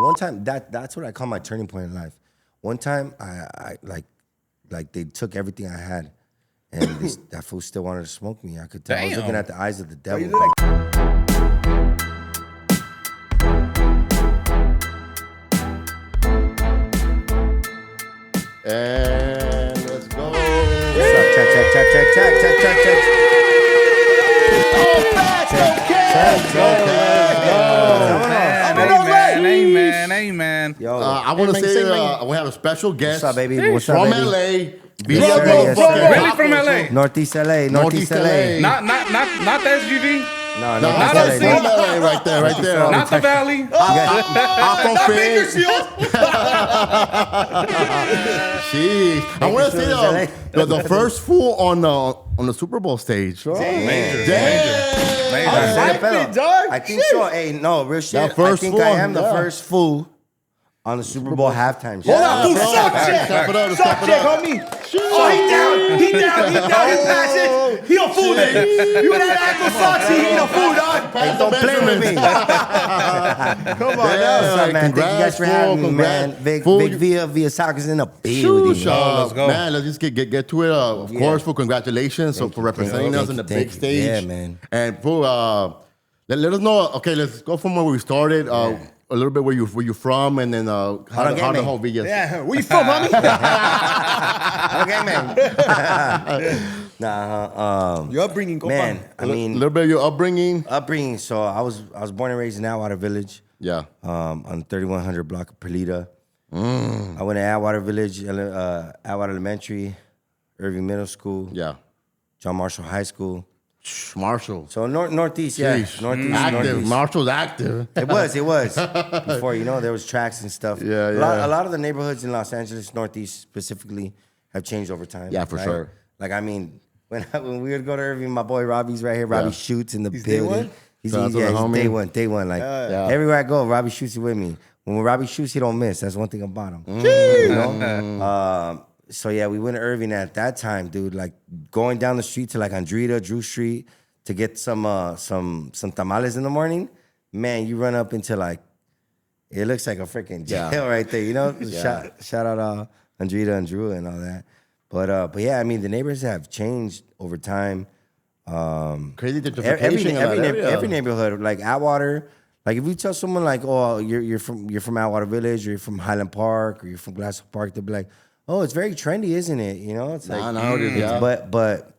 one time that's what I call my turning point in life. One time I like they took everything I had, and that fool still wanted to smoke me. I could tell. I was looking at the eyes of the devil. And let's go. Check. Amen. Yo, I want to say we have a special guest. what's up, baby? What's up, From baby? LA. Really from LA? Northeast LA. Not Not the SUV? No, Not LA. LA, right there. Not the Valley? Jeez. I want to say the first fool on the Super Bowl stage. Major. I think so. Hey, no, real shit. I first think fool, I am the yeah. first fool on the Super Bowl halftime show. Hold on, dude. Suck check, homie. Oh, he down. He passing. He a fool then. You that ankle socks, he ain't a fool, dog. Hey, don't play with me. Come on, What's up, man? Thank you guys for having me, man. Vic via Soccer's in the building. Let's go. Man, let's just get to it. Of course, for congratulations for representing us in the big stage. Yeah, man. And for let us know. Okay, let's go from where we started. A little bit where you from, and then how the whole video. Yeah, where you from, homie? Okay, man. Your upbringing, go Man, on. I mean, a little bit of your upbringing. So I was born and raised in Atwater Village. Yeah. On 3100 block of Perlita. I went to Atwater Village, Atwater Elementary, Irving Middle School. Yeah. John Marshall High School. Marshall. So Northeast, yeah. Jeez. Northeast. Active. Marshall's active. It was. Before, there was tracks and stuff. Yeah. A lot of the neighborhoods in Los Angeles, Northeast specifically, have changed over time. Yeah, for sure. Like, I mean, when we would go to Irving, my boy Robbie's right here. Robbie shoots in the building. He's day one. Like, everywhere I go, Robbie shoots with me. When Robbie shoots, he don't miss. That's one thing about him. You know? So yeah, we went to Irving at that time, dude. Like going down the street to like Andrita, Drew Street to get some tamales in the morning. Man, you run up into like it looks like a freaking jail right there. You know, shout out Andrita and Drew and all that. But yeah, I mean the neighborhoods have changed over time. Crazy gentrification. Every neighborhood, like Atwater. Like if you tell someone like, oh, you're from Atwater Village, or you're from Highland Park, or you're from Glass Park, they'll be like, oh, it's very trendy, isn't it? You know, it's like, no, it is, yeah. But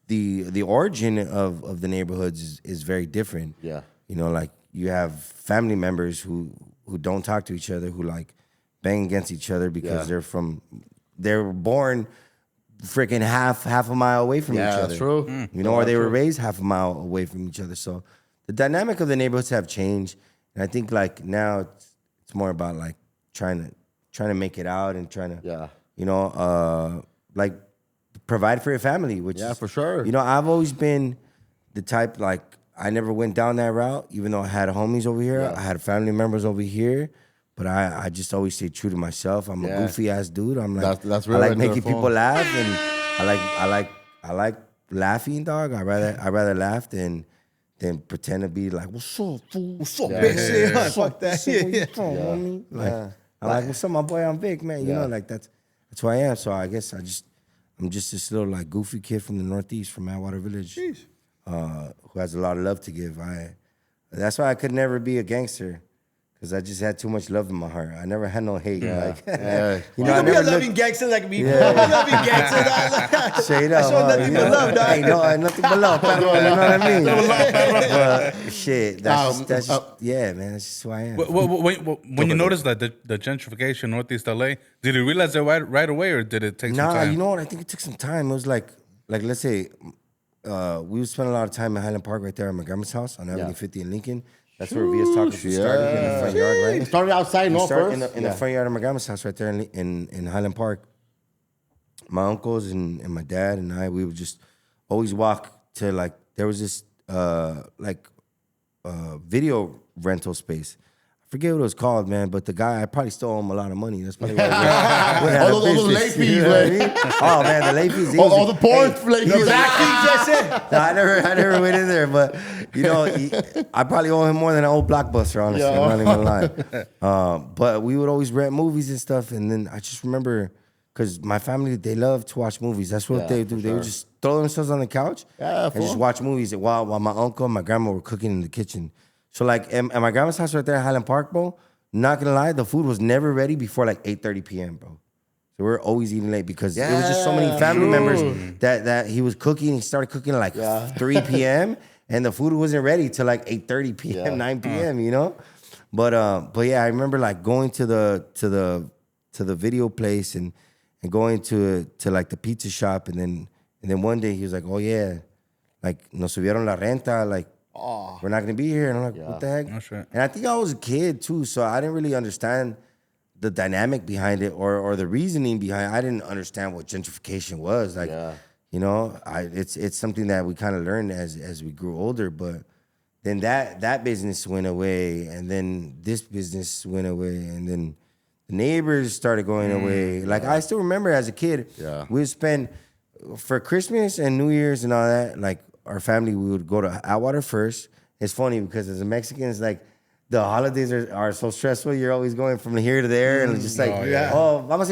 the origin of the neighborhoods is very different. Yeah, you know, like you have family members who don't talk to each other, who like bang against each other because they're born freaking half a mile away from each other. Yeah, that's true. You know, or they were raised half a mile away from each other. So the dynamic of the neighborhoods have changed, and I think like now it's more about like trying to make it out and trying to, like provide for your family, which is, for sure. You know, I've always been the type, like, I never went down that route, even though I had homies over here. Yeah. I had family members over here, but I just always stay true to myself. I'm a goofy ass dude. I'm like, that's I like making people laugh, and I like laughing, dog. I rather laugh than pretend to be like, what's up, fool? What's up, bitch? Fuck that. Homie? Like, I'm like, what's up, my boy? I'm Vic, man. You know, like that's who I am. So I guess I'm just this little like goofy kid from the Northeast, from Atwater Village, who has a lot of love to give. That's why I could never be a gangster, because I just had too much love in my heart. I never had no hate. Like, you know, I never loving gangster like me. Yeah. Loving gangster. Straight up. Show nothing but love, dog. Hey, no, nothing but love. You know what I mean? But shit, that's just yeah, man. That's just who I am. When you noticed that the gentrification Northeast LA, did you realize that right away, or did it take some time? Nah, you know what? I think it took some time. It was like let's say we would spend a lot of time in Highland Park right there at my grandma's house on Avenue 50 in Lincoln. That's where Via's Tacos started, in the front yard, right? It started outside, in the front yard of my grandma's house right there in Highland Park. My uncles and my dad and I, we would just always walk to there was this video rental space. I forget what it was called, man, but the guy, I probably still owe him a lot of money. That's probably why all those late fees, you know what I mean? Oh, man, the late fees. All the porn late fees. No, I never went in there, but, you know, I probably owe him more than an old Blockbuster, honestly. I'm not even gonna lie. But we would always rent movies and stuff, and then I just remember, because my family, they love to watch movies. That's what they do. They would just throw themselves on the couch and just watch movies while my uncle and my grandma were cooking in the kitchen. So, like, at my grandma's house right there at Highland Park, bro, not gonna lie, the food was never ready before, like, 8:30 p.m., bro. So we're always eating late because there was just so many family members that he was cooking. He started cooking at, like, 3 p.m., and the food wasn't ready till, like, 8:30 p.m., 9 p.m., you know? But yeah, I remember, like, going to the video place and going to like, the pizza shop, and then one day he was like, oh, yeah, like, nos subieron la renta, like, we're not going to be here. And I'm like, what the heck? Oh, shit. And I think I was a kid, too, so I didn't really understand the dynamic behind it or the reasoning behind it. I didn't understand what gentrification was. Like, you know, it's something that we kind of learned as we grew older. But then that business went away, and then this business went away, and then the neighbors started going away. Like, I still remember as a kid, we would spend, for Christmas and New Year's and all that, like, our family, we would go to Atwater first. It's funny because as a Mexican, it's like the holidays are so stressful. You're always going from here to there, and it's just like, ahorita vamos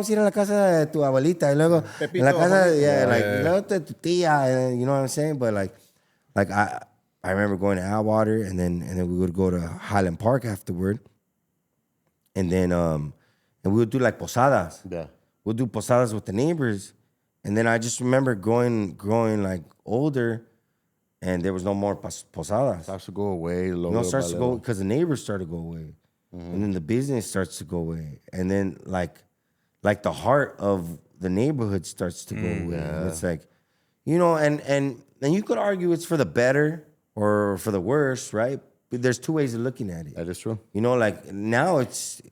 a ir a la casa de tu abuelita, y luego en la casa, luego de tu tía, and you know what I'm saying? But like I remember going to Atwater, and then we would go to Highland Park afterward, and then and we would do like posadas. Yeah, we'll do posadas with the neighbors. And then I just remember growing like older, and there was no more posadas. Starts to go away. Starts to go because the neighbors started to go away, and then the business starts to go away, and then like the heart of the neighborhood starts to go away. And it's like, you know, and you could argue it's for the better or for the worse, right? But there's two ways of looking at it. That is true. You know, like now it's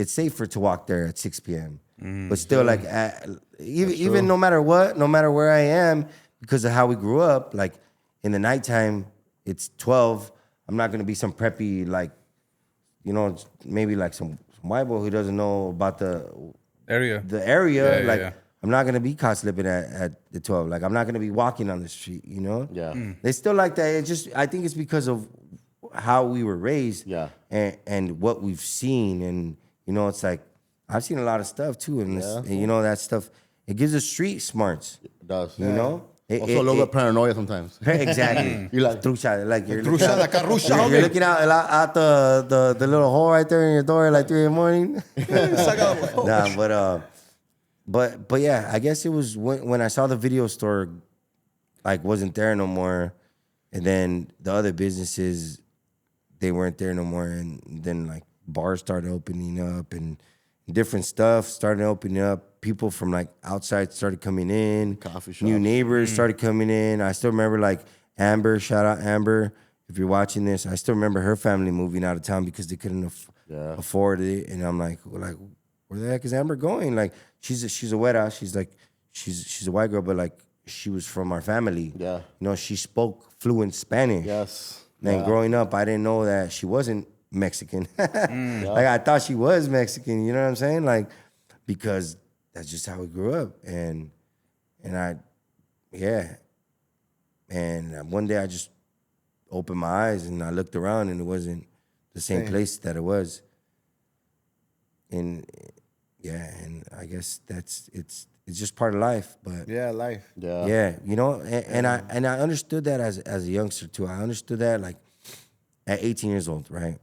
safer to walk there at 6 p.m. But still, like, even no matter what, no matter where I am, because of how we grew up, like, in the nighttime, it's 12. I'm not going to be some preppy, like, you know, maybe like some white boy who doesn't know about the area. I'm not going to be caught slipping at the 12. Like, I'm not going to be walking on the street, you know? Yeah. They still like that. I think it's because of how we were raised and what we've seen. And, you know, it's like, I've seen a lot of stuff too, and you know, that stuff, it gives us street smarts. It does. You know? Also a little bit paranoia sometimes. Exactly. You're like, you're looking out the little hole right there in your door at like 3 in the morning. But yeah, I guess it was when I saw the video store, like, wasn't there no more, and then the other businesses, they weren't there no more, and then, like, bars started opening up, and different stuff started opening up. People from, like, outside started coming in. Coffee shops. New neighbors started coming in. I still remember, like, Amber. Shout out Amber. If you're watching this, I still remember her family moving out of town because they couldn't afford it. And I'm like, where the heck is Amber going? Like, she's a güera. She's a white girl, but, like, she was from our family. Yeah. You know, she spoke fluent Spanish. Yes. And growing up, I didn't know that she wasn't Mexican. Like, I thought she was Mexican, you know what I'm saying? Like, because that's just how we grew up. And one day I just opened my eyes and I looked around and it wasn't the same place that it was. And I guess it's just part of life. But life. Yeah, you know, and I understood that as a youngster too. I understood that, like, at 18 years old, right?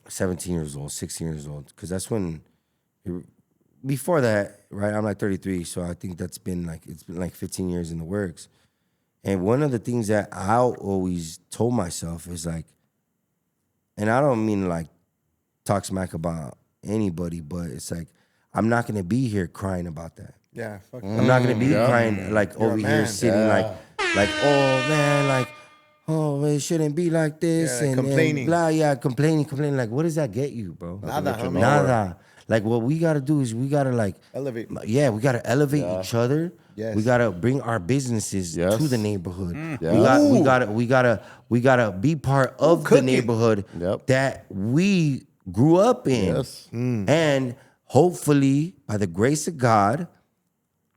17 years old, 16 years old, because that's when, before that, right, I'm like 33, so I think it's been like 15 years in the works. And one of the things that I always told myself is, like, and I don't mean, like, talk smack about anybody, but it's like, I'm not going to be here crying about that. Yeah, fuck I'm not going to be crying, like, over here sitting like, oh, man, like, oh, it shouldn't be like this. And complaining. And blah, complaining. Like, what does that get you, bro? Nada. Like what we gotta do is we gotta like elevate. Yeah, we gotta elevate each other. Yes. We gotta bring our businesses to the neighborhood. We gotta be part of the neighborhood that we grew up in. Yes. And hopefully, by the grace of God,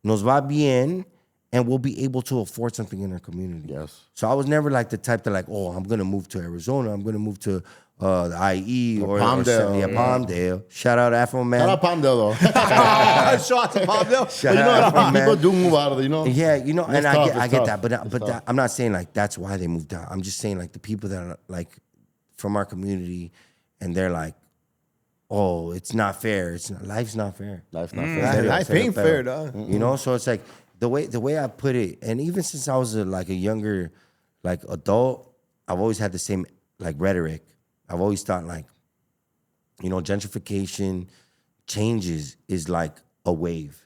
nos va bien, and we'll be able to afford something in our community. Yes. So I was never like the type that like, oh, I'm gonna move to Arizona. I'm gonna move to the IE or Palmdale. Palmdale. Shout out Afro Man. Shout out Palmdale though. Shout out to Palmdale. Shout You know, out a lot Afro of Man. people do move out of it, you know? Yeah, you know, and It's I get tough. that, but I'm not saying like that's why they moved out. I'm just saying like the people that are like from our community, and they're like, oh, it's not fair. Life's not fair. Life's not fair. Life ain't fair, dog. You know, so it's like the way I put it, and even since I was like a younger like adult, I've always had the same like rhetoric. I've always thought like, you know, gentrification changes is like a wave.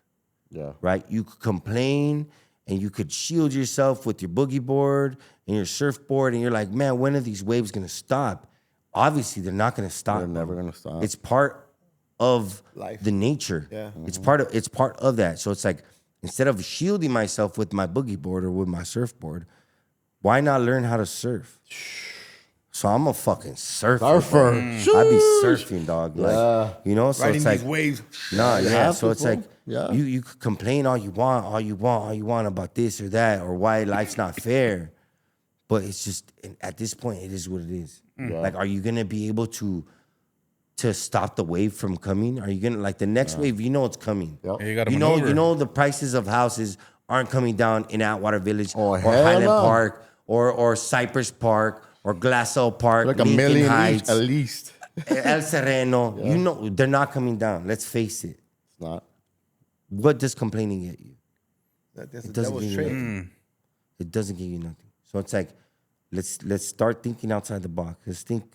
Yeah. Right? You could complain and you could shield yourself with your boogie board and your surfboard, and you're like, man, when are these waves gonna stop? Obviously, they're not gonna stop. They're never gonna stop. It's part of Life. the nature. Yeah. It's part of that. So it's like, instead of shielding myself with my boogie board or with my surfboard, why not learn how to surf? So I'm a fucking surfer. I be surfing, dog. Like, you know, so Riding it's like these waves. no, yeah. have So to, it's bro. like Yeah. you could complain all you want about this or that or why life's not fair, but it's just at this point it is what it is. Like, are you gonna be able to stop the wave from coming? Are you gonna like the next wave? You know it's coming. Yep. Yeah, you gotta You know, maneuver. the prices of houses aren't coming down in Atwater Village Oh, or hell Highland no. Park or Cypress Park or Glassell Park, Like a Lincoln million Heights, at least. El Sereno. You know they're not coming down. Let's face it. It's not. What does complaining get you? That's It the doesn't devil's give you trick. nothing. It doesn't give you nothing. So it's like, let's start thinking outside the box. Let's think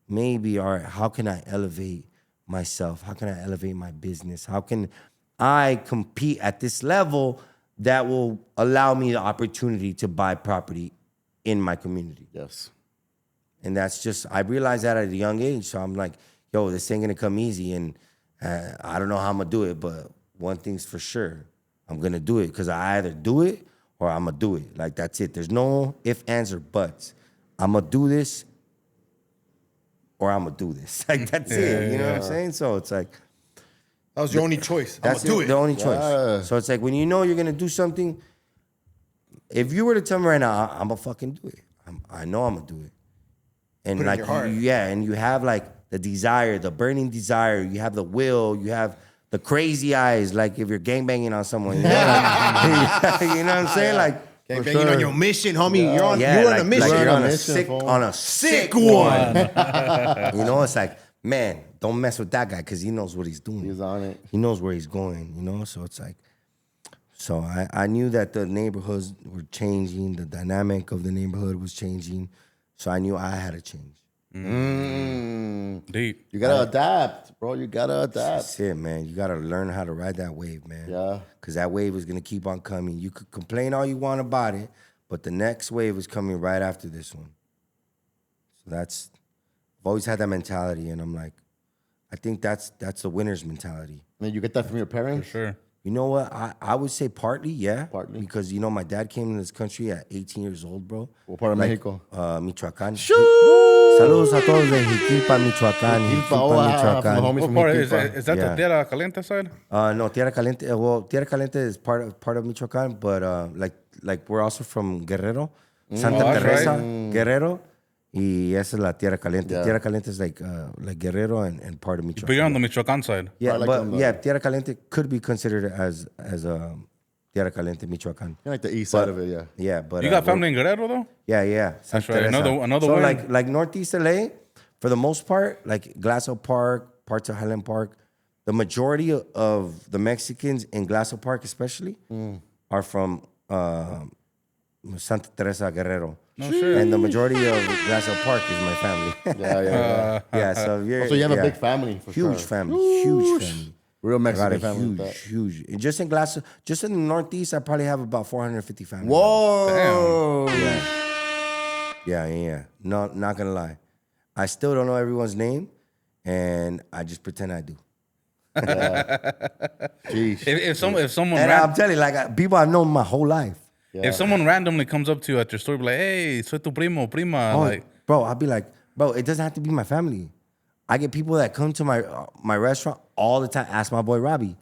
maybe, all right, how can I elevate myself? How can I elevate my business? How can I compete at this level that will allow me the opportunity to buy property in my community? Yes. And that's just, I realized that at a young age. So I'm like, yo, this ain't gonna come easy. And I don't know how I'm gonna do it, but one thing's for sure, I'm gonna do it because I either do it or I'm gonna do it. Like, that's it. There's no ifs, ands, or buts. I'm gonna do this or I'm gonna do this. Like, that's it. You know what I'm saying? So it's like, That was your only choice. I'm that's gonna do it. the only choice. Yeah. So it's like, when you know you're gonna do something, if you were to tell me right now, I'm gonna fucking do it. I know I'm gonna do it. And Put it in like, your heart. and you have like the desire, the burning desire. You have the will. You have the crazy eyes. Like if you're gangbanging on someone, you know, like, you know what I'm saying? Like, Okay, banging on your mission, homie. You're on like, a mission. like you're on a mission, sick, fool. on a sick one. You know, it's like, man, don't mess with that guy because he knows what he's doing. He's on it. He knows where he's going, you know? So it's like, so I knew that the neighborhoods were changing, the dynamic of the neighborhood was changing. So I knew I had to change. Deep. You gotta adapt, bro. You gotta adapt. That's it, man. You got to learn how to ride that wave, man. Yeah. Because that wave is going to keep on coming. You could complain all you want about it, but the next wave is coming right after this one. So I've always had that mentality, and I'm like, I think that's the winner's mentality. And you get that from your parents? Sure. You know what? I would say partly, yeah. Partly. Because, you know, my dad came to this country at 18 years old, bro. What part of Mexico? Michoacán. Saludos a todos de Jiquilpa, Michoacán. Jiquilpa, from the homies What from part is Jiquilpa. that? Yeah. The Tierra Caliente side? No, Tierra Caliente. Well, Tierra Caliente is part of Michoacán, but like we're also from Guerrero, Santa that's Teresa, right. Guerrero, y esa es la Tierra Caliente. Yeah. Tierra Caliente is like Guerrero and part of But Michoacán. you're on the Michoacán side. Yeah, I like but them, yeah, Tierra Caliente could be considered as Tierra Caliente, Michoacán. Like the east side of it, yeah. Yeah, but You got family in Guerrero, though? Yeah. That's Santa right. Teresa. Another so win. like Northeast LA, for the most part, like Glassell Park, parts of Highland Park, the majority of the Mexicans in Glassell Park, especially, are from Santa Teresa, Guerrero. No shit. And the majority of Glassell Park is my family. Yeah. Yeah, so you're, So you have a yeah. big family, for huge sure. family, huge family. Real I got Mexican a family. with that. huge. And just in Glassell, just in the Northeast, I probably have about 450 families. Whoa. Yeah. No, not gonna lie. I still don't know everyone's name, and I just pretend I do. Jeez. If someone And I'm telling you, like people I've known my whole life. if someone randomly comes up to you at your store, be like, "Hey, soy tu primo, prima," Oh, like, bro, I'll be like, bro, it doesn't have to be my family. I get people that come to my restaurant all the time. Ask my boy Robbie.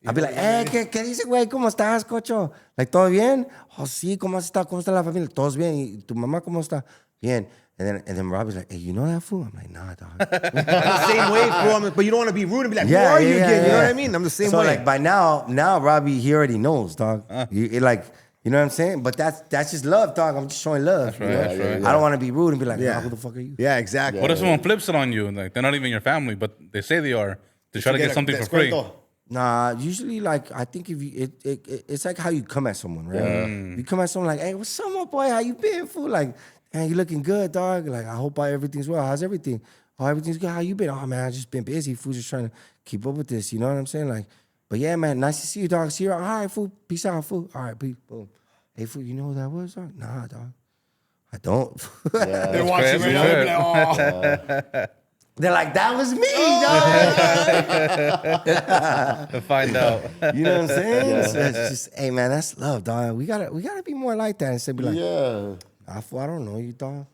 I'll be like, hey, ¿qué dice, güey? ¿Cómo estás, cocho? Like, ¿todo bien? Oh, sí, ¿cómo está? ¿Cómo está la familia? ¿Todos bien? ¿Y tu mamá cómo está? Bien. And then Robbie's like, hey, you know that fool? I'm like, nah, dog. I'm the same way, bro. But you don't want to be rude and be like, who are you again? You know what I mean? I'm the same way. So, like, by now Robbie, he already knows, dog. You know what I'm saying? But that's just love, dog. I'm just showing love. That's right. I don't want to be rude and be like, nah, who the fuck are you? Yeah, exactly. what if someone flips it on you? Like, they're not even your family, but they say they are to try to get something for free. Nah, usually, like, I think if you, it's like how you come at someone, right? You come at someone like, hey, what's up, my boy? How you been, fool? Like, man, you looking good, dog. Like, I hope everything's well. How's everything? Oh, everything's good. How you been? Oh, man, I just been busy. Fool, just trying to keep up with this. You know what I'm saying? Like, but yeah, man, nice to see you, dog. See you. All right, fool. Peace out, fool. All right, peace. Boom. Hey, fool, you know who that was, dog? Nah, dog. I don't. They're watching right now. They're like, oh. They're like, that was me, dog. To find out. You know what I'm saying? So it's just, hey, man, that's love, dog. We gotta be more like that instead of be like, I don't know you, dog.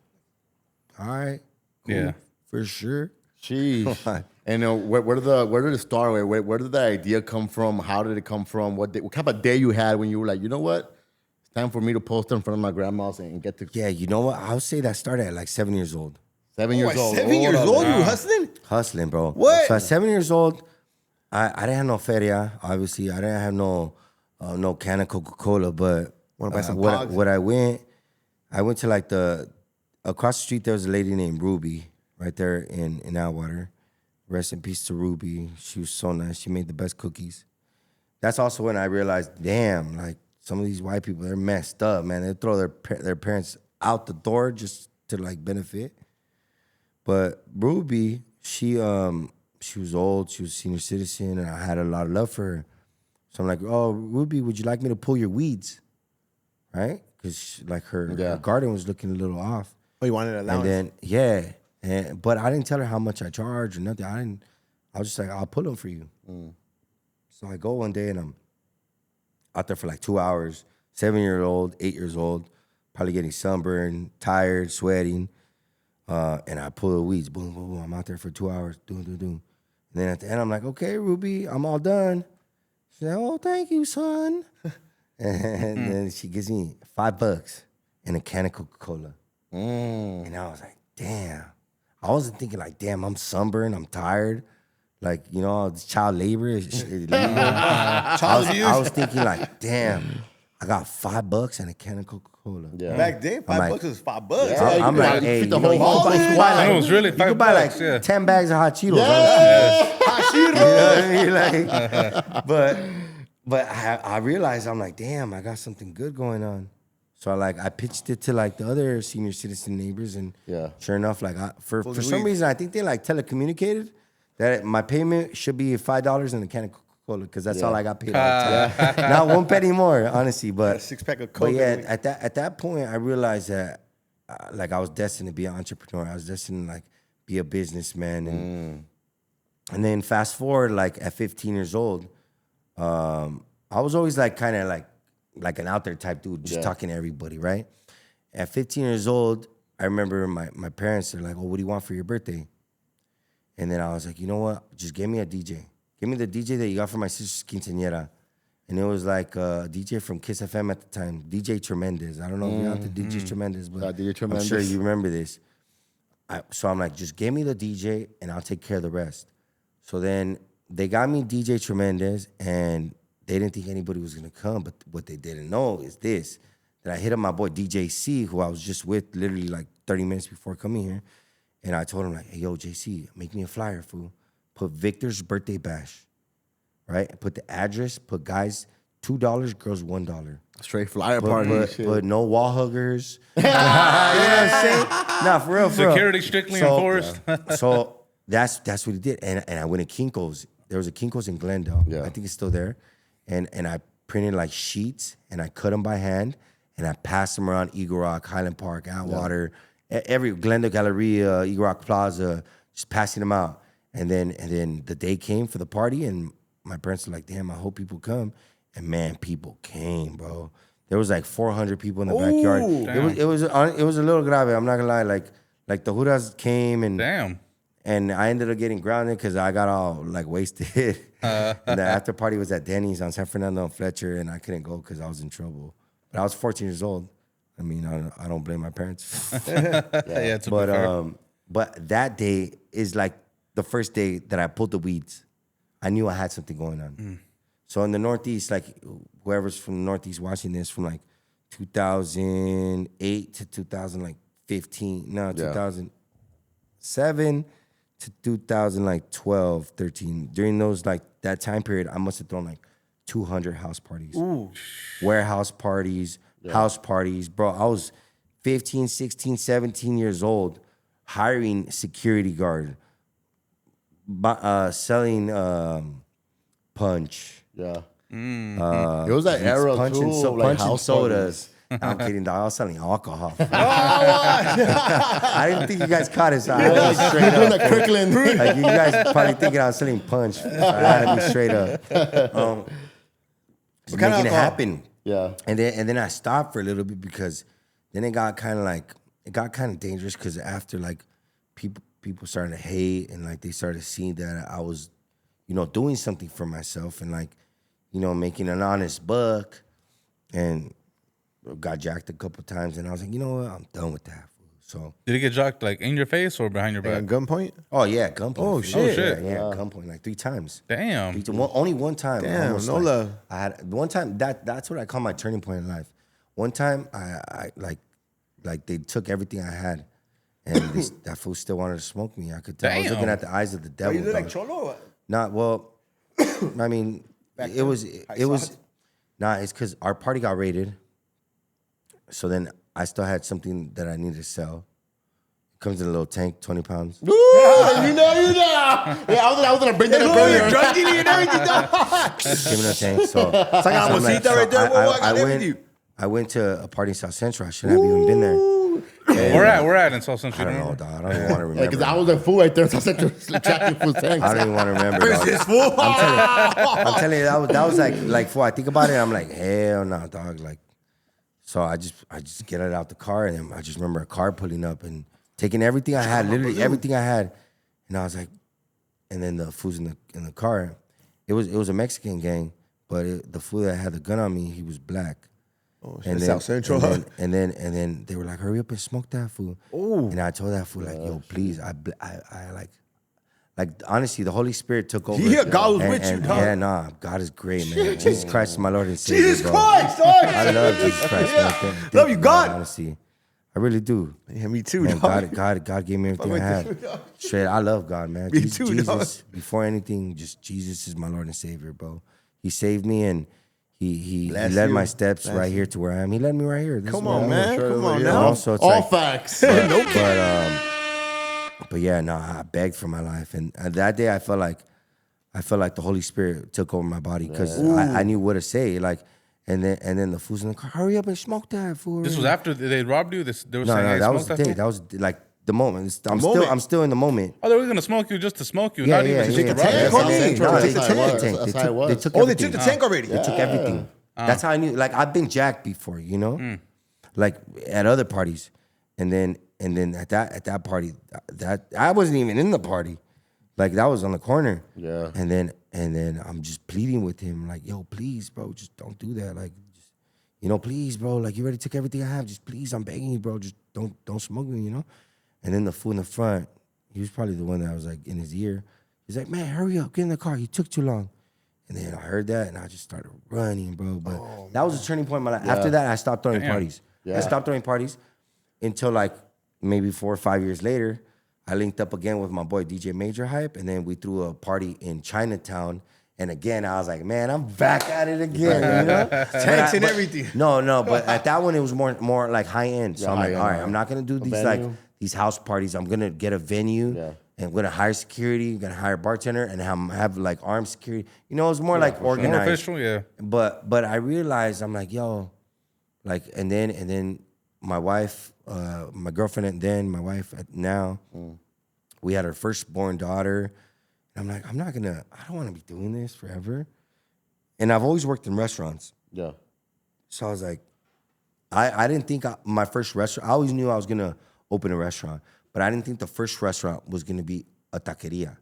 All right. Cool. Yeah. For sure. Jeez. And where did it start? Where did the idea come from? How did it come from? What kind of day you had when you were like, you know what? It's time for me to post in front of my grandma's and get to... Yeah, you know what? I would say that started at like 7 years old. 7 years old. 7 years old? You were hustling? Hustling, bro. What? So at 7 years old, I didn't have no feria, obviously. I didn't have no can of Coca-Cola, but what I went to like across the street, there was a lady named Ruby right there in Atwater. Rest in peace to Ruby. She was so nice. She made the best cookies. That's also when I realized, damn, like some of these white people, they're messed up, man. They throw their parents out the door just to like benefit. But Ruby, she was old. She was a senior citizen, and I had a lot of love for her. So I'm like, oh, Ruby, would you like me to pull your weeds? Right? Because like her garden was looking a little off. Oh, you wanted allowance? And then, but I didn't tell her how much I charged or nothing. I was just like, I'll pull them for you. So I go one day, and I'm out there for like 2 hours, 7 years old, 8 years old, probably getting sunburned, tired, sweating. And I pull the weeds, boom, boom, boom. I'm out there for 2 hours, doom. And then at the end, I'm like, okay, Ruby, I'm all done. She's like, oh, thank you, son. And then she gives me $5 and a can of Coca-Cola. And I was like, damn. I wasn't thinking like, damn, I'm sunburned, I'm tired. Like, you know, it's child labor. I was thinking like, damn, I got $5 and a can of Coca-Cola. Yeah. Back then, $5 was $5. Yeah, I'm like, hey, you know, you it was really $5. You could buy like 10 bags of hot Cheetos. Hot Cheetos. You know what I mean? But I realized, I'm like, damn, I got something good going on. So I pitched it to like the other senior citizen neighbors, and sure enough, like for some reason, I think they like telecommunicated that my payment should be $5 and a can of Coca-Cola, because that's all I got paid. Not 1 penny more, honestly. But a 6-pack of Coke. But yeah, at that point, I realized that like I was destined to be an entrepreneur. I was destined to like be a businessman, and then fast forward, like at 15 years old, I was always like kind of like an out there type dude, just talking to everybody, right? At 15 years old, I remember my parents, they're like, oh, what do you want for your birthday? And then I was like, you know what? Just give me a DJ. Give me the DJ that you got for my sister's quinceañera. And it was like a DJ from Kiss FM at the time, DJ Tremendous. I don't know if you're out to DJ Tremendous, but DJ Tremendous. I'm sure you remember this. So I'm like, just give me the DJ and I'll take care of the rest. So then they got me DJ Tremendous, and they didn't think anybody was going to come, but what they didn't know is this, that I hit up my boy DJ C, who I was just with literally like 30 minutes before coming here, and I told him like, hey, yo, JC, make me a flyer, fool. Put Victor's birthday bash, right? Put the address, put guys $2, girls $1. Straight flyer party. But no wall huggers. You know what I'm saying? Nah, for real, Security strictly enforced. So that's what he did. And I went to Kinko's. There was a Kinko's in Glendale. I think it's still there. And I printed like sheets, and I cut them by hand, and I passed them around Eagle Rock, Highland Park, Atwater, every Glendale Galleria, Eagle Rock Plaza, just passing them out. And then the day came for the party, and my parents were like, damn, I hope people come. And man, people came, bro. There was like 400 people in the backyard. It was a little grave. I'm not gonna lie. Like the Judas came and I ended up getting grounded because I got all like wasted. And the after party was at Denny's on San Fernando and Fletcher, and I couldn't go because I was in trouble. But I was 14 years old. I mean, I don't blame my parents. But that day is like the first day that I pulled the weeds. I knew I had something going on. So in the Northeast, like whoever's from the Northeast watching this, from like 2008 to 2007 to 2012, 13. During those, like that time period, I must have thrown like 200 house parties. Warehouse parties, house parties. Bro, I was 15, 16, 17 years old, hiring security guard, selling punch. Yeah. It was that era punching, too, so, like punching sodas. I'm kidding, dog. I was selling alcohol. I didn't think you guys caught it, so I had to be straight up. Like you guys probably thinking I was selling punch. So I had to be straight up. Making it happen. Yeah. And then I stopped for a little bit because then it got kind of dangerous because after like people started to hate and like they started seeing that I was, doing something for myself and like, making an honest buck, and got jacked a couple times, and I was like, you know what, I'm done with that. So did he get jacked like in your face or behind your back? At gunpoint? Oh yeah, gunpoint. Oh shit. Yeah, gunpoint like 3 times. Damn. Only one time. Damn, no love. I had one time. That's what I call my turning point in life. One time, I like they took everything I had, and that fool still wanted to smoke me. I could tell. I was looking at the eyes of the devil. You look like Cholo or what? Not well. I mean, it was. Nah, it's because our party got raided. So then I still had something that I needed to sell. It comes in a little tank, 20 pounds. Ooh, you know. Yeah, I was gonna bring that up earlier. Drug dealing and everything. Just give me a tank. So it's like a right there. I went to a party in South Central. I shouldn't have even been there. And we're at in South Central. I don't know, dog. I don't even want to remember. Because I was a fool right there in South Central, jacking fool's tanks. I don't even want to remember. Dog. This fool? I'm telling you, that was like, fool. I think about it, I'm like, hell no, dog. Like, so I just get it out the car, and then I just remember a car pulling up and taking everything I had, literally everything I had, and I was like, and then the fools in the car, it was a Mexican gang, but the fool that had the gun on me, he was black. Oh, and then, South Central. And then they were like, hurry up and smoke that fool. Ooh. And I told that fool like, yo, please, I like honestly, the Holy Spirit took over. Yeah, God was with you, dog. Yeah, nah, God is great, man. Jesus Christ is my Lord and Savior. Jesus Christ, dog. I love Jesus Christ, man. Love you, God. Honestly, I really do. Yeah, me too, man, dog. God gave me everything I had. Straight, I love God, man. Me too, Jesus, dog. before anything, just Jesus is my Lord and Savior, bro. He saved me, and He led my steps right here to where I am. He led me right here. Come on, man. Come on now. Also, it's all like, facts. But yeah, no, I begged for my life, and that day I felt like the Holy Spirit took over my body because I knew what to say. Like, and then the fools in the car, hurry up and smoke that fool. This was after they robbed you. They were saying, no, hey, that was the day. That was like the moment. I'm still in the moment. Oh, they were gonna smoke you just to smoke you, Yeah, not even to rob you. They took they took the tank already. They took everything. That's how I knew. Like, I've been jacked before, like at other parties, and then at that party, that I wasn't even in the party, like that was on the corner. Yeah. And then I'm just pleading with him, like, yo, please, bro, just don't do that, like, just, please, bro, like, you already took everything I have, just please, I'm begging you, bro, just don't smoke me, And then the fool in the front, he was probably the one that was like in his ear. He's like, man, hurry up, get in the car, you took too long. And then I heard that, and I just started running, bro. But that was a turning point in my life. Yeah. After that, I stopped throwing parties. Yeah. I stopped throwing parties until like maybe 4 or 5 years later. I linked up again with my boy DJ Major Hype, and then we threw a party in Chinatown. And again, I was like, man, I'm back at it again, Tanks and everything. No, but at that one, it was more like high end. So I'm like, all right, I'm not going to do these house parties. I'm going to get a venue. Yeah. And I'm gonna hire security, I'm gonna hire a bartender, and have like armed security. It was more like organized. More official, yeah. But I realized, I'm like, yo, like, and then my wife, my girlfriend, and then my wife now, we had our firstborn daughter. And I'm like, I don't want to be doing this forever. And I've always worked in restaurants. Yeah. So I was like, I didn't think my first restaurant, I always knew I was going to open a restaurant, but I didn't think the first restaurant was going to be a taqueria.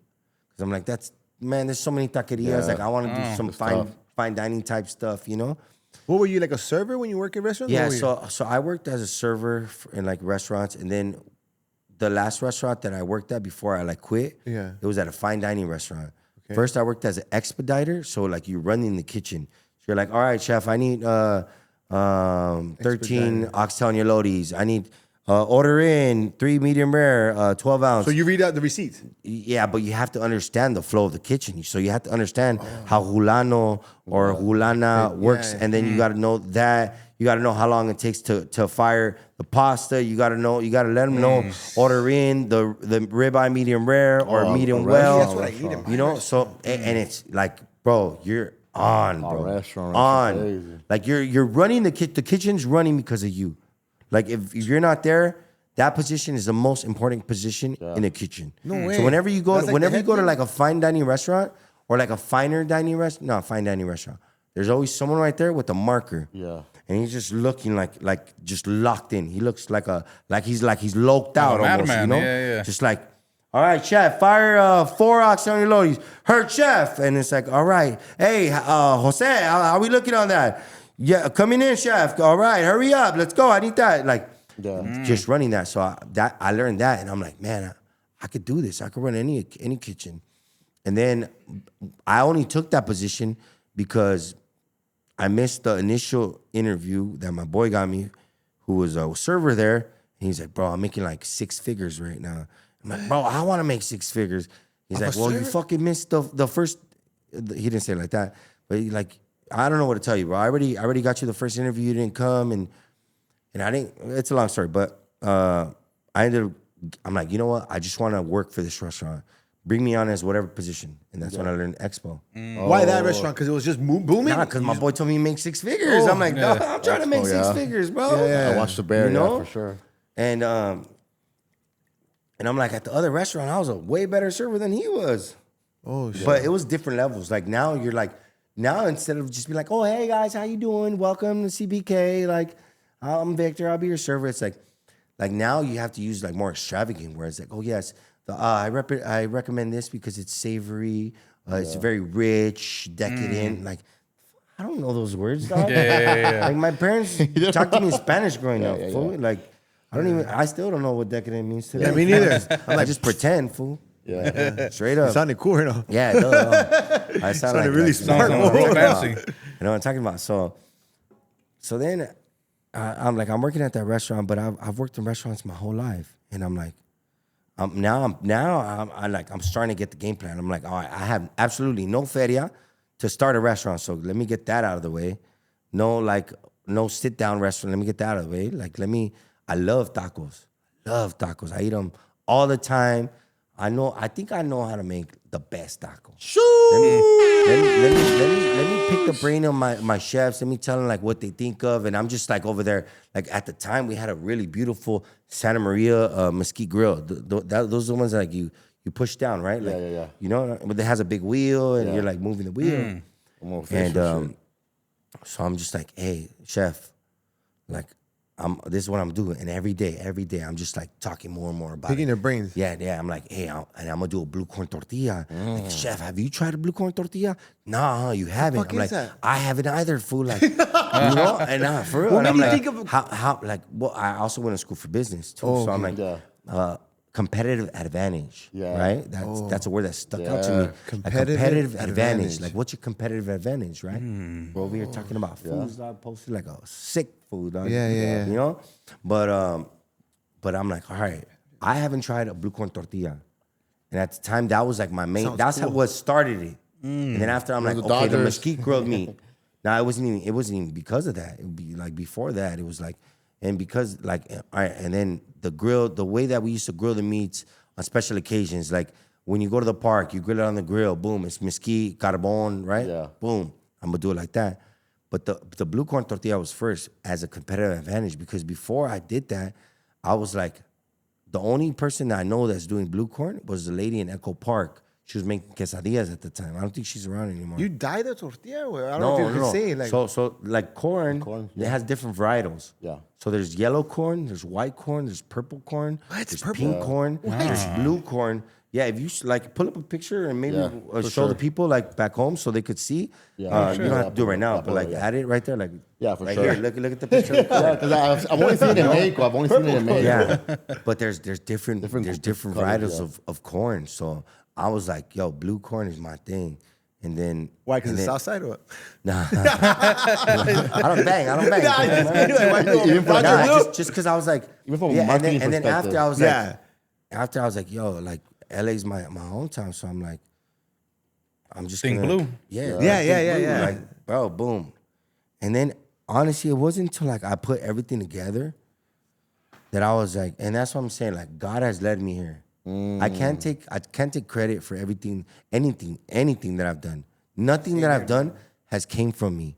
Because I'm like, there's so many taquerias. Yeah. Like, I want to do some fine dining type stuff, you know? What were you, like a server when you work in restaurants? Yeah, so I worked as a server in like restaurants, and then the last restaurant that I worked at before I like quit, it was at a fine dining restaurant. Okay. First, I worked as an expediter, so like you're running the kitchen. So you're like, all right, chef, I need 13 oxtail gnocchis. I need order in 3 medium rare, 12 ounce. So you read out the receipts? Yeah, but you have to understand the flow of the kitchen. So you have to understand how hulano or hulana works, and then you got to know that. You got to know how long it takes to fire the pasta. You got to let them know. Order in the ribeye medium rare or medium well. That's what I eat in my restaurant. So and it's like, bro, you're on, bro. Restaurant on. Like you're running the kitchen's running because of you. Like if you're not there, that position is the most important position in the kitchen. No way. So whenever you go to like a fine dining restaurant or like a fine dining restaurant, there's always someone right there with a marker. Yeah. And he's just looking like just locked in. He looks like he's loked out almost, you know? Yeah. Just like, all right, chef, fire 4 oxtail gnocchis. Heard chef. And it's like, all right. Hey, Jose, how are we looking on that? Yeah, coming in, chef. All right, hurry up. Let's go. I need that. Like, just running that. So I learned that, and I'm like, man, I could do this. I could run any kitchen. And then I only took that position because I missed the initial interview that my boy got me, who was a server there. And he's like, bro, I'm making like 6 figures right now. I'm like, bro, I want to make 6 figures. He's like, well, you fucking missed the first. He didn't say it like that, but he like, I don't know what to tell you, bro. I already got you the first interview. You didn't come, and I didn't. It's a long story, but I'm like, you know what? I just want to work for this restaurant. Bring me on as whatever position, and that's when I learned Expo. Why that restaurant? Because it was just booming. Nah, because my boy told me he makes 6 figures. I'm like, no, I'm trying to make 6 figures, bro. I watched the bear, for sure. And I'm like, at the other restaurant, I was a way better server than he was. Oh shit! But it was different levels. Like now, you're like. Now, instead of just being like, oh, hey, guys, how you doing? Welcome to CBK. Like, I'm Victor. I'll be your server. It's like now you have to use like more extravagant words. Like, oh, yes, I recommend this because it's savory. It's very rich, decadent. Like, I don't know those words, dog. Yeah. Like, my parents talked to me in Spanish growing up, fool. Like, I still don't know what decadent means today. Yeah, me neither. I'm like, just pretend, fool. Yeah, straight up. It sounded cool, you know? Yeah, it does. I sounded really smart. Real fancy. You know what I'm talking about? So then I'm working at that restaurant, but I've worked in restaurants my whole life, and I'm like, I'm starting to get the game plan. I'm like, all right, I have absolutely no feria to start a restaurant, so let me get that out of the way. No sit down restaurant. Let me get that out of the way. I love tacos. I eat them all the time. I think I know how to make the best taco. Let me pick the brain of my chefs. Let me tell them like what they think of, and I'm just like over there. Like at the time, we had a really beautiful Santa Maria mesquite grill. Those are the ones that like you push down, right? Like, yeah. You know, but it has a big wheel, and you're like moving the wheel. And so I'm just like, hey, chef, like. This is what I'm doing, and every day, I'm just like talking more and more about picking their brains. Yeah. I'm like, hey, and I'm gonna do a blue corn tortilla. Like, chef, have you tried a blue corn tortilla? Nah, you haven't. I'm like, I haven't either, fool. Like, you know, and for real. What made you think of how? Like, well, I also went to school for business too, so I'm like, competitive advantage. Yeah, right. That's a word that stuck out to me. Competitive advantage. Like, what's your competitive advantage, right? We're over here talking about foods. I posted like a sick food. Yeah. You know, but I'm like, all right, I haven't tried a blue corn tortilla, and at the time that was like my main. That's what started it. And then after I'm like, okay, the mesquite grilled meat. Now it wasn't even because of that. It would be like before that. It was like, and because like, all right, and then the way that we used to grill the meats on special occasions, like when you go to the park, you grill it on the grill, boom, it's mesquite, carbon, right? Yeah. Boom, I'm gonna do it like that. But the blue corn tortilla was first as a competitive advantage because before I did that, I was like, the only person that I know that's doing blue corn was the lady in Echo Park. She was making quesadillas at the time. I don't think she's around anymore. You dyed the tortilla? I don't know if you can say like. So like corn, it has different varietals. Yeah. So there's yellow corn, there's white corn, there's purple corn, there's purple? pink corn, there's blue corn. Yeah, if you like pull up a picture and maybe show the people like back home so they could see. Yeah, you don't have to do it right now, but like add it right there, like for right sure. Here, look at the picture. Yeah, because I've only seen it in Mexico. I've only seen it in Mexico. Yeah, but there's different varietals of corn. So I was like, yo, blue corn is my thing. And then Why? Because it's South Side or what? Nah. I don't bang. Just because I was like, Even from a and marketing then perspective. after I was like, yo, like LA's my hometown, so I'm like, I'm just Think gonna, blue. Yeah. Like, bro, boom. And then honestly, it wasn't until like I put everything together that I was like, and that's what I'm saying, like God has led me here. I can't take credit for anything that I've done. Nothing that I've done has came from me.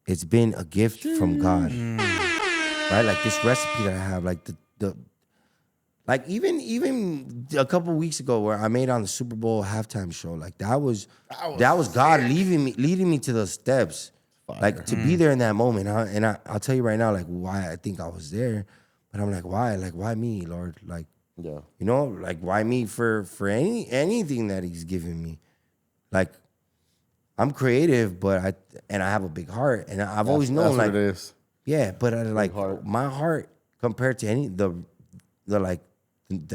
It's been a gift from God. Right? Like this recipe that I have, like the like even a couple weeks ago where I made on the Super Bowl halftime show, like that was God leading me to those steps. Fire. Like to be there in that moment. I'll tell you right now, like why I think I was there. But I'm like, why? Like, why me, Lord? Like, yeah. You know, like why me for anything that he's given me? Like I'm creative, but I have a big heart, and I've always known that's like what it is. Yeah, but like heart. my heart compared to the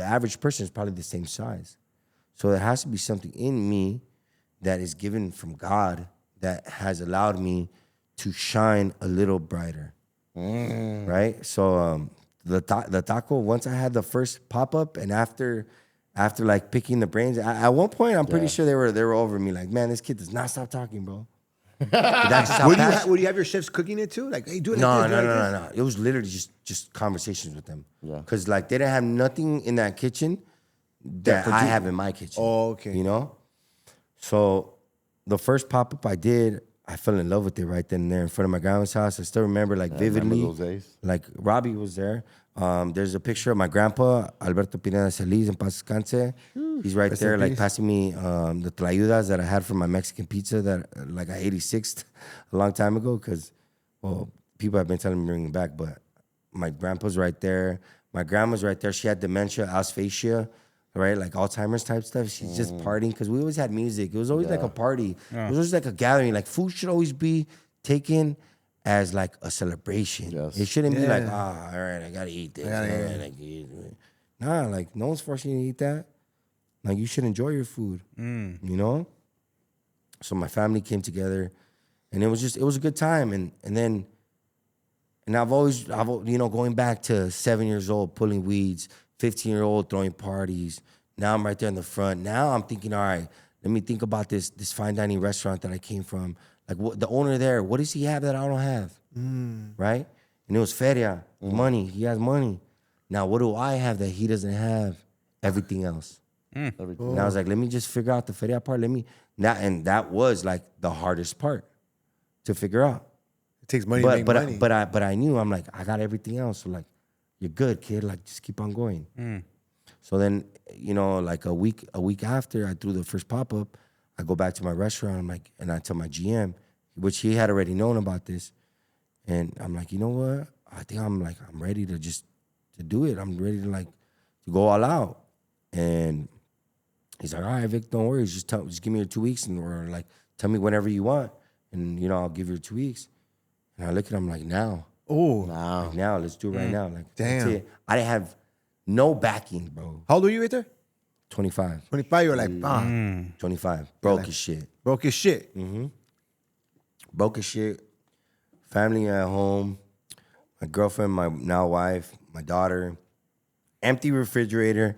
average person is probably the same size. So there has to be something in me that is given from God that has allowed me to shine a little brighter. Right? So the taco, once I had the first pop-up and after like picking the brains, at one point I'm pretty sure they were over me like, man, this kid does not stop talking, bro. Would you have your chefs cooking it too? Like, hey, do it like this. No. It was literally just conversations with them. Yeah. Because like they didn't have nothing in that kitchen that I have in my kitchen. Oh, okay. You know? So the first pop-up I did, I fell in love with it right then and there in front of my grandma's house. I still remember like vividly. Remember those days? Like Robbie was there. There's a picture of my grandpa, Alberto Pineda Celis, en paz descanse. He's right there, like passing me the tlayudas that I had from my Mexican pizza that like I 86'd a long time ago. Because, well, people have been telling me to bring it back, but my grandpa's right there. My grandma's right there. She had dementia, aphasia, right? Like Alzheimer's type stuff. She's just partying because we always had music. It was always like a party. It was always like a gathering. Like food should always be taken as like a celebration. Yes. It shouldn't be like, all right, I gotta eat this. Nah, like no one's forcing you to eat that. Like you should enjoy your food, you know? So my family came together and it was a good time. And I've always, going back to 7 years old, pulling weeds, 15-year-old throwing parties. Now I'm right there in the front. Now I'm thinking, all right, let me think about this fine dining restaurant that I came from. Like what, the owner there, what does he have that I don't have? Right? And it was feria, money. He has money. Now what do I have that he doesn't have? Everything else. Everything. And I was like, let me just figure out the feria part. And that was like the hardest part to figure out. It takes money to make money. But I knew, I'm like, I got everything else. So like, you're good, kid. Like, just keep on going. So then, like a week after I threw the first pop-up, I go back to my restaurant. I'm like, and I tell my GM, which he had already known about this. And I'm like, you know what? I think I'm ready to do it. I'm ready to go all out. And he's like, all right, Vic, don't worry. Just give me your 2 weeks or like, tell me whenever you want. And, I'll give you 2 weeks. And I look at him like, now. Oh. Like, now, let's do it right now. Like, damn. That's it. I didn't have no backing, bro. How old were you right there? 25. 25, you were like, 25. Broke as shit. Broke as shit. Broke as shit. Family at home. My girlfriend, my now wife, my daughter. Empty refrigerator.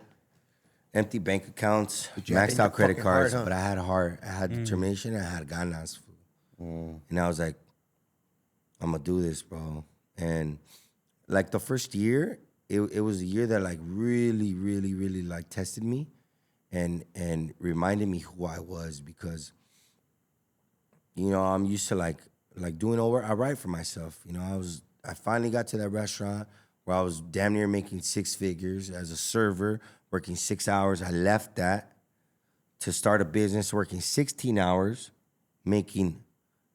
Empty bank accounts. Maxed out credit cards. But I had a heart. I had determination. I had ganas. And I was like, I'm going to do this, bro. And like the first year, it was a year that like really, really, really like tested me and reminded me who I was because, I'm used to like doing I write for myself. I finally got to that restaurant where I was damn near making 6 figures as a server, working 6 hours. I left that to start a business working 16 hours, making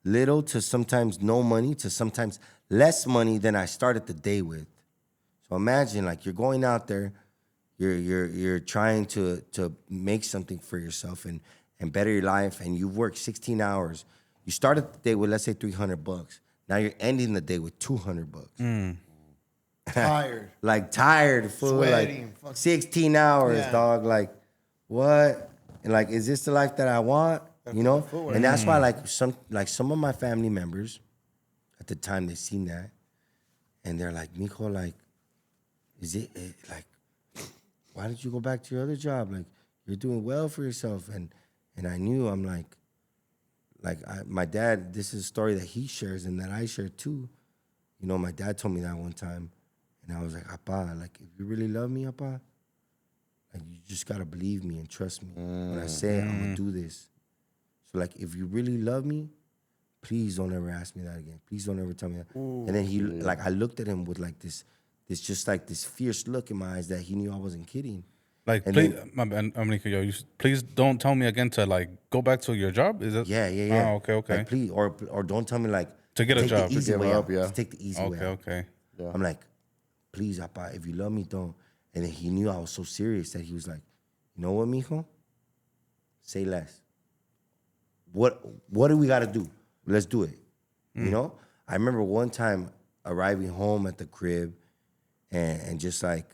little to sometimes no money to sometimes less money than I started the day with. So imagine like you're going out there, you're trying to make something for yourself and better your life, and you've worked 16 hours. You started the day with, let's say, $300. Now you're ending the day with $200. Tired. Like tired, fool. Sweating. Like 16 hours, dog. Like, what? And like, is this the life that I want? You know? And that's why like some of my family members at the time, they seen that and they're like, Mijo, like, is it like, why did you go back to your other job? Like, you're doing well for yourself. And I knew, I'm like my dad, this is a story that he shares and that I share too. You know, my dad told me that one time. And I was like, Appa, like, if you really love me, Appa, like, you just got to believe me and trust me. When I say it, I'm going to do this. So, like, if you really love me, please don't ever ask me that again. Please don't ever tell me that. And then like, I looked at him with, like, this fierce look in my eyes that he knew I wasn't kidding. Like, and please, then, please don't tell me again to, like, go back to your job? Is that? Yeah. Oh, okay. Like, please, or don't tell me, like, to get a job. The easy to way give out. up, yeah. To take the easy way out. Okay. Yeah. I'm like, please, Appa, if you love me, don't. And then he knew I was so serious that he was like, you know what, mijo? Say less. What do we got to do? Let's do it. You know? I remember one time arriving home at the crib and just like,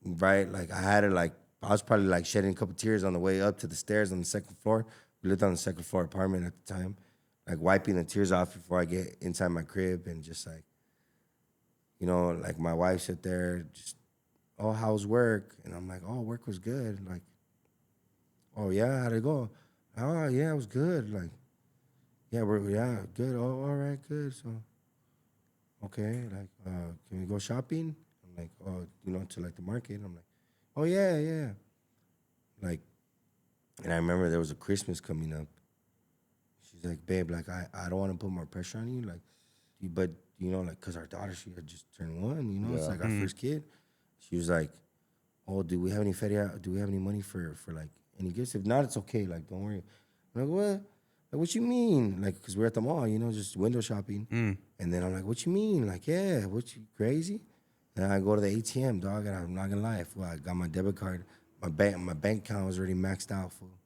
right, like I was probably like shedding a couple tears on the way up to the stairs on the second floor. We lived on the second floor apartment at the time. Like wiping the tears off before I get inside my crib and just like, you know, like my wife sit there just, oh, how's work? And I'm like, oh, work was good. Like, oh, yeah, how'd it go? Oh, yeah, it was good. Like, yeah, good. Oh, all right, good. So, okay, like, can we go shopping? I'm like, oh, you know, to like the market. I'm like, oh, yeah. Like, and I remember there was a Christmas coming up. She's like, babe, like, I don't want to put more pressure on you. Like, but, you know, like, because our daughter, she had just turned 1, you know, it's like our first kid. She was like, oh, do we have any feria? Do we have any money for like any gifts? If not, it's okay. Like, don't worry. I'm like, what? Like, what you mean? Like, because we're at the mall, you know, just window shopping. And then I'm like, what you mean? Like, yeah, what, you crazy? And I go to the ATM, dog, and I'm not gonna lie, fool, I got my debit card. My bank account was already maxed out, fool.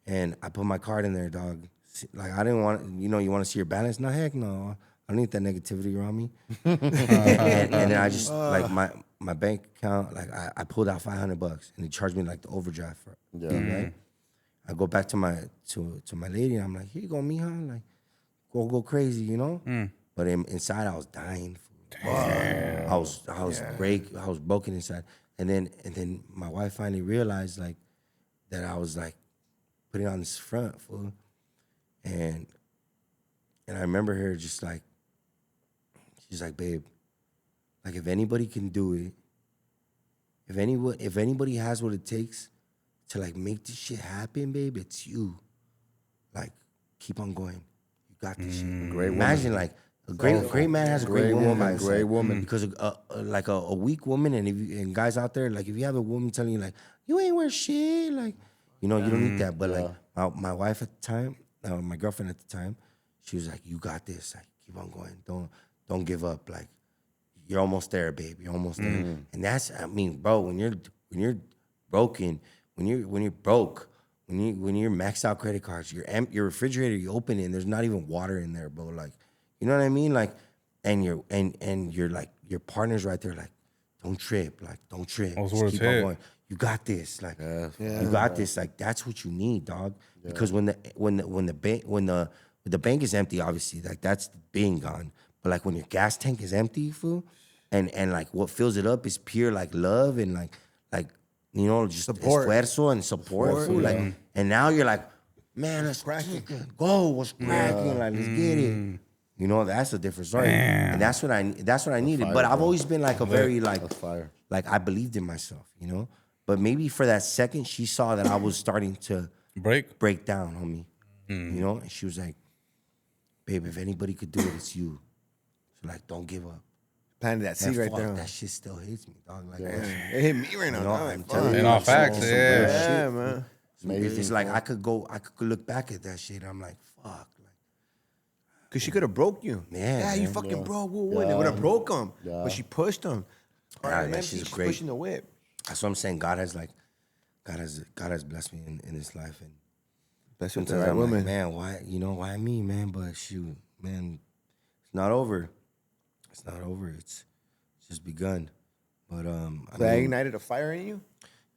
And I put my card in there, dog. Like, I didn't want, you know, you want to see your balance? No, heck no. I don't need that negativity around me. and then I just, like, my bank account, like, I pulled out $500 and he charged me, like, the overdraft for it, right? I go back to my lady and I'm like, here you go, mija. Like, go crazy, you know? But inside I was dying. I was broken inside. And then my wife finally realized, like, that I was, like, putting on this front, fool. And I remember her just like, she's like, babe, like if anybody can do it, if anybody has what it takes to like make this shit happen, babe, it's you. Like, keep on going. You got this shit. Great Imagine woman. Like a great man has a great woman by his side. Great woman. Because like a weak woman, and guys out there, like if you have a woman telling you like, you ain't worth shit, like, you know, you don't need that. But like my wife at the time, my girlfriend at the time, she was like, you got this. Like, keep on going. Don't give up. Like, you're almost there, babe. You're almost there. And that's, I mean, bro, when you're broken, when you're broke, when you're maxed out credit cards, your refrigerator, you open it and there's not even water in there, bro. Like, you know what I mean? Like, and you're like, your partner's right there, like, don't trip. Like, don't trip. Just keep on going. You got this. Like, you got this. Like, that's what you need, dog. Yeah. Because when the bank is empty, obviously, like, that's being gone. But like when your gas tank is empty, fool, and like what fills it up is pure like love and like you know, just esfuerzo and support, fool. Like, and now you're like, man, let's go. What's cracking? Like, let's get it. You know, that's a different story. And that's what I needed. But I've always been like a very like I believed in myself, you know. But maybe for that second, she saw that I was starting to break down on me, you know. And she was like, babe, if anybody could do it, it's you. So like, don't give up. Planted that seed right there. That shit still hits me, dog. Like, it hit me right now. I'm telling you, in all facts, man. It's like I could look back at that shit. And I'm like, fuck. Because she could have broke you. Man, you fucking broke. They would have broke him. Yeah. But she pushed him. Man, she's great. Pushing the whip. That's what I'm saying. God has blessed me in this life, and blessed with the right woman. Like, man, why me, man? But shoot, man, it's not over. It's not over. It's just begun. But that ignited a fire in you.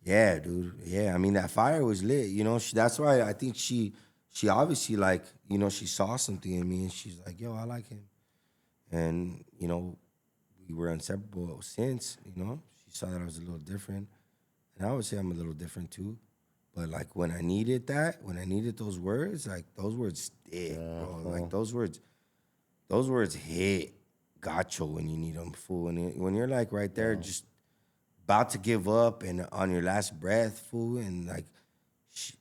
Yeah, dude. Yeah, I mean that fire was lit. That's why I think she obviously like she saw something in me, and she's like, yo, I like him, and we were inseparable since. She saw that I was a little different. And I would say I'm a little different too. But like when I needed those words, like those words stick, bro. Like those words hit gotcha when you need them, fool. And when you're like right there, just about to give up and on your last breath, fool. And she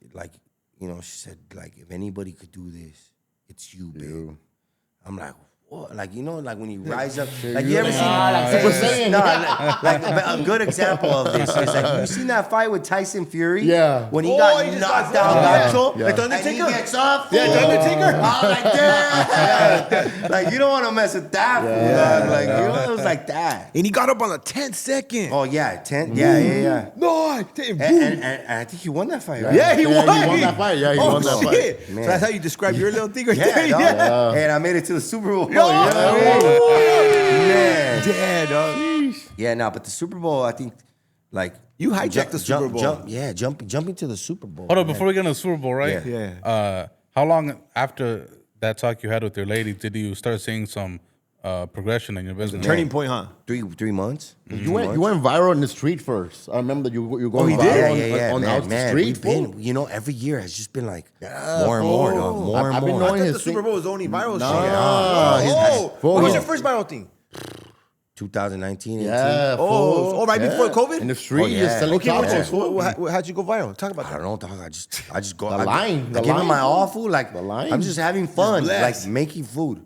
said, like, if anybody could do this, it's you, babe. I'm like, what? Like, like when you rise up, like you ever seen like a good example of this is like you seen that fight with Tyson Fury? Yeah. When he got knocked down, Nacho, like the Undertaker. And he gets up. Yeah, the Undertaker. Like that. Like you don't want to mess with that. Yeah. Like it was like that. And he got up on the 10th second. Oh yeah, 10. Yeah. No, and I think he won that fight. Right? Yeah, he won. He won that fight. Yeah, he won that fight. So that's how you describe your little thing right there. Yeah. And I made it to the Super Bowl. Man. Yeah, dog. Yeah, but the Super Bowl, I think, like you hijacked the Super Bowl. Jumping to the Super Bowl. Hold on, before we get into the Super Bowl, right? Yeah. How long after that talk you had with your lady did you start seeing some progression in your business? Turning point, huh? 3 months. You went viral in the street first. I remember that you were going viral on the street. Every year has just been like more and more, dog. More and more. I thought the Super Bowl was only viral shit. What was your first viral thing? 2019, 18. Yeah. Right before COVID? In the street, you're selling tacos. How'd you go viral? Talk about that. I don't know, dog. I just go. I give him my all food. Like I'm just having fun, like making food.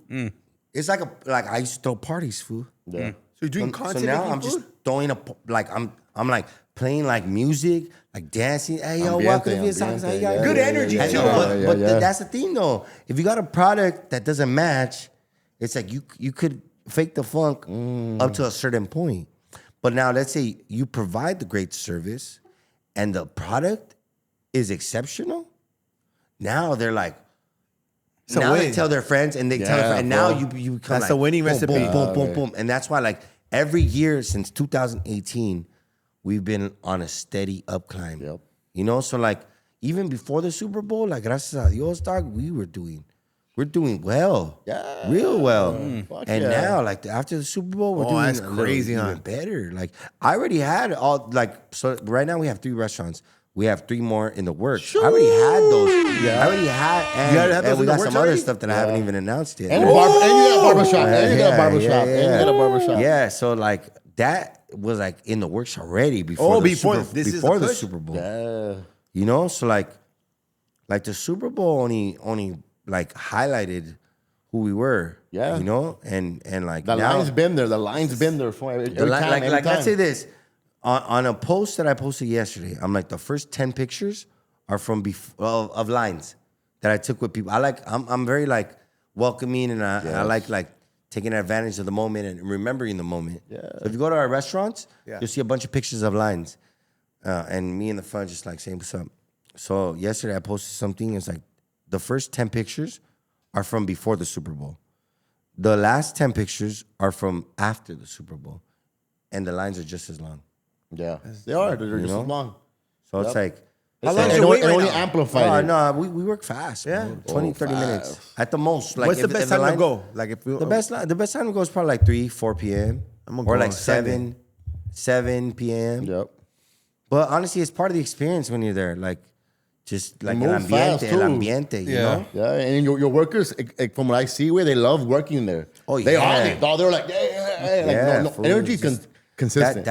It's like I used to throw parties, food. Yeah. So you're doing content. So now I'm just throwing I'm like playing like music, like dancing. Hey yo, welcome to Vietnam. Good energy too. But that's the thing though. If you got a product that doesn't match, it's like you could fake the funk up to a certain point. But now let's say you provide the great service and the product is exceptional. Now they're like, they tell their friends and they tell their friends, and now you become that's the winning recipe. Boom. And that's why like every year since 2018, we've been on a steady up climb. Yep. So like even before the Super Bowl, like gracias a Dios, dog, we're doing well. Yeah. Real well. And now, like after the Super Bowl, we're doing that's crazy, even better. Like I already had so right now we have 3 restaurants. We have 3 more in the works. Sure. I already had those. Yeah. I already had, and we got some other stuff that I haven't even announced yet. And you got a barbershop. And you got a barbershop. Yeah, so like that was like in the works already before the Super Bowl. Yeah. So like the Super Bowl only like highlighted who we were. Yeah. And like the line's been there. The line's been there for every time. Like let's say this. On a post that I posted yesterday, I'm like the first 10 pictures are from of lines that I took with people. I'm very like welcoming and I like taking advantage of the moment and remembering the moment. Yeah. So if you go to our restaurants, you'll see a bunch of pictures of lines, and me in the front just like saying what's up. So yesterday I posted something. It's like the first 10 pictures are from before the Super Bowl. The last 10 pictures are from after the Super Bowl, and the lines are just as long. Yeah, they are. They're just as long. So it's like, how long is your wait right now? Amplified. No, we work fast. Yeah, 20, 30 minutes at the most. Like, what's the best time to go? Like the best time to go is probably like 3, 4 p.m. or like 7 p.m. Yep. But honestly, it's part of the experience when you're there. Like, just like el ambiente, you know? Yeah, and your workers, from what I see, they love working there. Oh, yeah. They're like, energy consistent.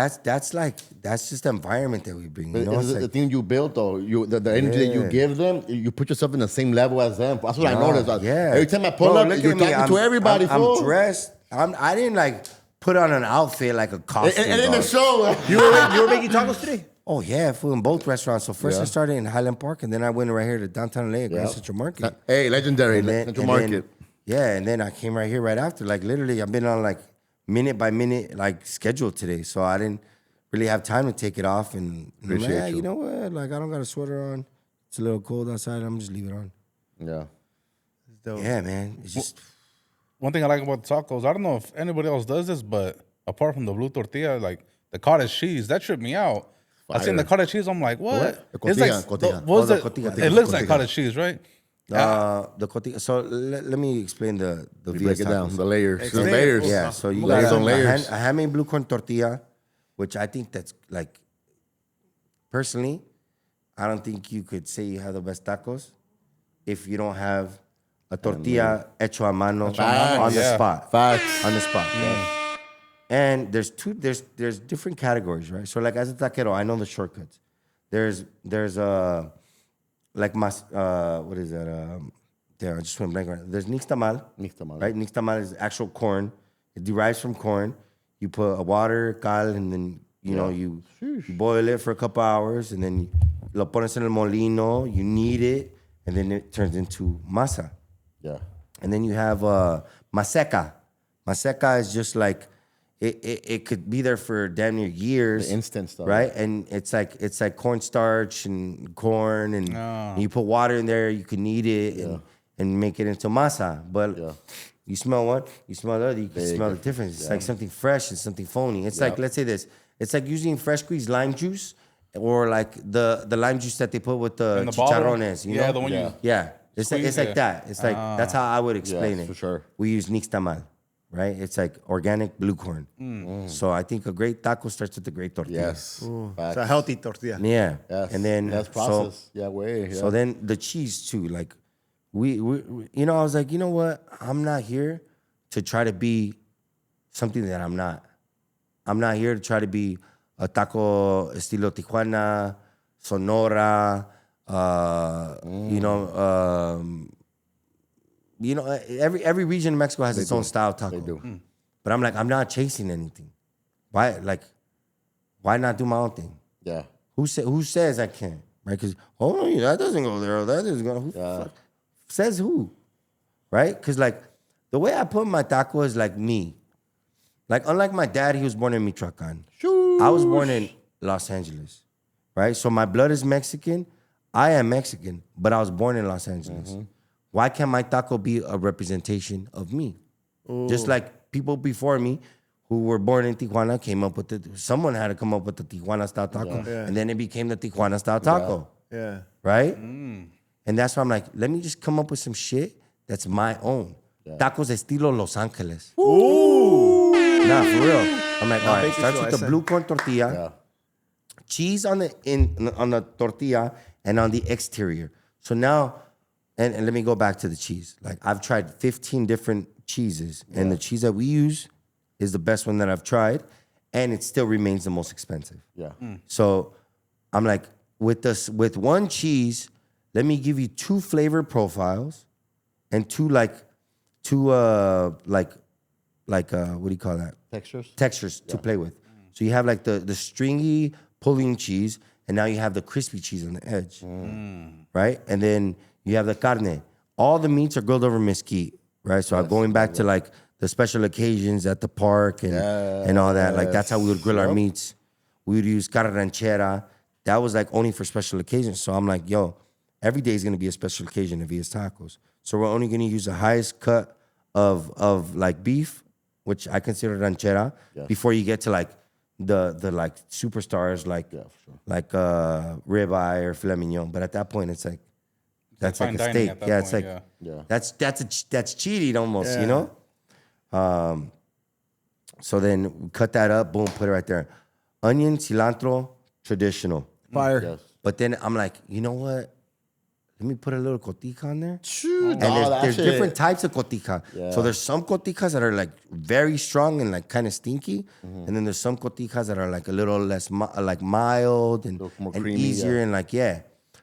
That's just the environment that we bring. You know? The thing you built, though, the energy that you give them, you put yourself in the same level as them. That's what I noticed. Every time I pull up, you're talking to everybody. I'm dressed. I didn't like put on an outfit like a costume. And in the show, you were making tacos today. Oh, yeah, food in both restaurants. So first I started in Highland Park, and then I went right here to downtown LA, Grand Central Market. Hey, legendary Central Market. And then I came right here right after. Like, literally, I've been on, like, minute by minute, like, schedule today. So I didn't really have time to take it off. And Appreciate you know what? Like, I don't got a sweater on. It's a little cold outside. I'm just leave it on. Yeah. Yeah, man. It's just... One thing I like about tacos, I don't know if anybody else does this, but apart from the blue tortilla, like the cottage cheese, that tripped me out. I seen the cottage cheese, I'm like, what? The It's like, cotija. What's it? cotija. It looks like cottage cheese, right? the cotija. So let me explain the Break it down. The layers. The Explain. layers. Yeah, so you Layers got on layers. a handmade blue corn tortilla, which I think that's like, personally, I don't think you could say you have the best tacos if you don't have a tortilla hecho a mano on the spot. Facts. On the spot. And there's different categories, right? So like as a taquero, I know the shortcuts. There's like what is that? There, I just went blank right now. There's nixtamal. Nixtamal. Right? Nixtamal is actual corn. It derives from corn. You put a water, cal, and then you boil it for a couple hours, and then lo pones en el molino. You knead it, and then it turns into masa. Yeah. And then you have maseca. Maseca is just like it could be there for damn near years. The instant stuff, right? And it's like cornstarch and corn, and you put water in there. You can knead it and make it into masa. But you smell one, you smell the other. You can smell the difference. It's like something fresh and something phony. It's like, let's say this. It's like using fresh squeezed lime juice, or like the lime juice that they put with the chicharrones. You know? The one you It's like that. It's like that's how I would explain it. For sure. We use nixtamal, right? It's like organic blue corn. So I think a great taco starts with a great tortilla. Yes. It's a healthy tortilla. Yeah. Yes. And then that's process. So then the cheese too. Like we I was like, you know what? I'm not here to try to be something that I'm not. I'm not here to try to be a taco estilo Tijuana, Sonora. Every region in Mexico has its own style taco. They do. But I'm like, I'm not chasing anything. Why not do my own thing? Yeah. Who says I can't? Right? Because that doesn't go there. That doesn't go. Who the fuck says who? Right? Because like the way I put my taco is like me. Like unlike my dad, he was born in Michoacan. I was born in Los Angeles. Right? So my blood is Mexican. I am Mexican, but I was born in Los Angeles. Why can't my taco be a representation of me? Just like people before me who were born in Tijuana came up with it. Someone had to come up with the Tijuana style taco. Yeah. And then it became the Tijuana style taco. Yeah. Right? And that's why I'm like, let me just come up with some shit that's my own. Tacos estilo Los Angeles. Ooh. Nah, for real. I'm like, all right, starts with the blue corn tortilla. Cheese on the tortilla and on the exterior. So now, and let me go back to the cheese. Like I've tried 15 different cheeses, and the cheese that we use is the best one that I've tried, and it still remains the most expensive. Yeah. So I'm like, with one cheese, let me give you two flavor profiles, and two what do you call that? Textures to play with. So you have like the stringy pulling cheese, and now you have the crispy cheese on the edge, right? And then you have the carne. All the meats are grilled over mesquite, right? So going back to like the special occasions at the park and all that, like that's how we would grill our meats. We would use carne ranchera. That was like only for special occasions. So I'm like, yo, every day is gonna be a special occasion if he has tacos. So we're only gonna use the highest cut of like beef, which I consider ranchera, before you get to like the like superstars like ribeye or filet mignon. But at that point, it's like that's like a steak. Yeah, it's like that's cheating almost, you know. So then we cut that up, boom, put it right there. Onion, cilantro, traditional. Fire. Yes. But then I'm like, you know what? Let me put a little cotija on there. And there's different types of cotija. Yeah. So there's some cotijas that are like very strong and like kind of stinky. And then there's some cotijas that are like a little less like mild and creamy, easier and like,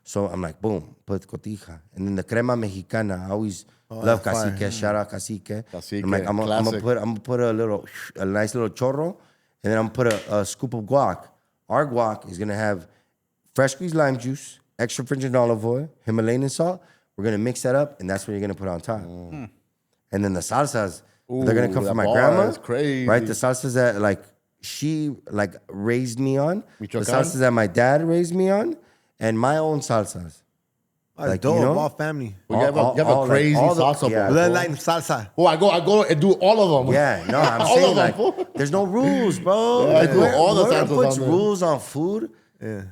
So I'm like, boom, put cotija. And then the crema mexicana, I always love cacique. Shout out cacique. I'm like, I'm gonna put a nice little chorro, and then I'm gonna put a scoop of guac. Our guac is gonna have fresh squeezed lime juice, extra virgin olive oil, Himalayan salt. We're gonna mix that up, and that's what you're gonna put on top. And then the salsas, they're gonna come from my grandma. That's crazy. Right? The salsas that like she like raised me on. The Michoacan? salsas that my dad raised me on, and my own salsas. Like, dope, all family. Well, you have a crazy salsa bowl. Bloodline salsa. Oh, I go and do all of them. Yeah, no, I'm All saying of them, fool. like, there's no rules, bro. Yeah, I do all the whoever salsas puts on there. rules on food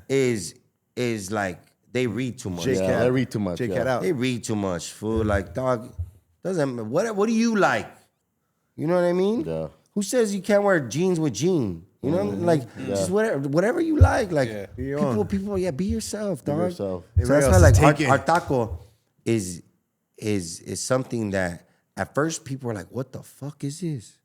is like they read too much. Yeah, they read too much. Check yeah. it out. They read too much, fool. Like, dog, doesn't what do you like? You know what I mean? Yeah. Who says you can't wear jeans with jean? You know, like just whatever you like. Like people, be yourself, dog. yourself. So that's why like our taco is something that at first people were like, what the fuck is this?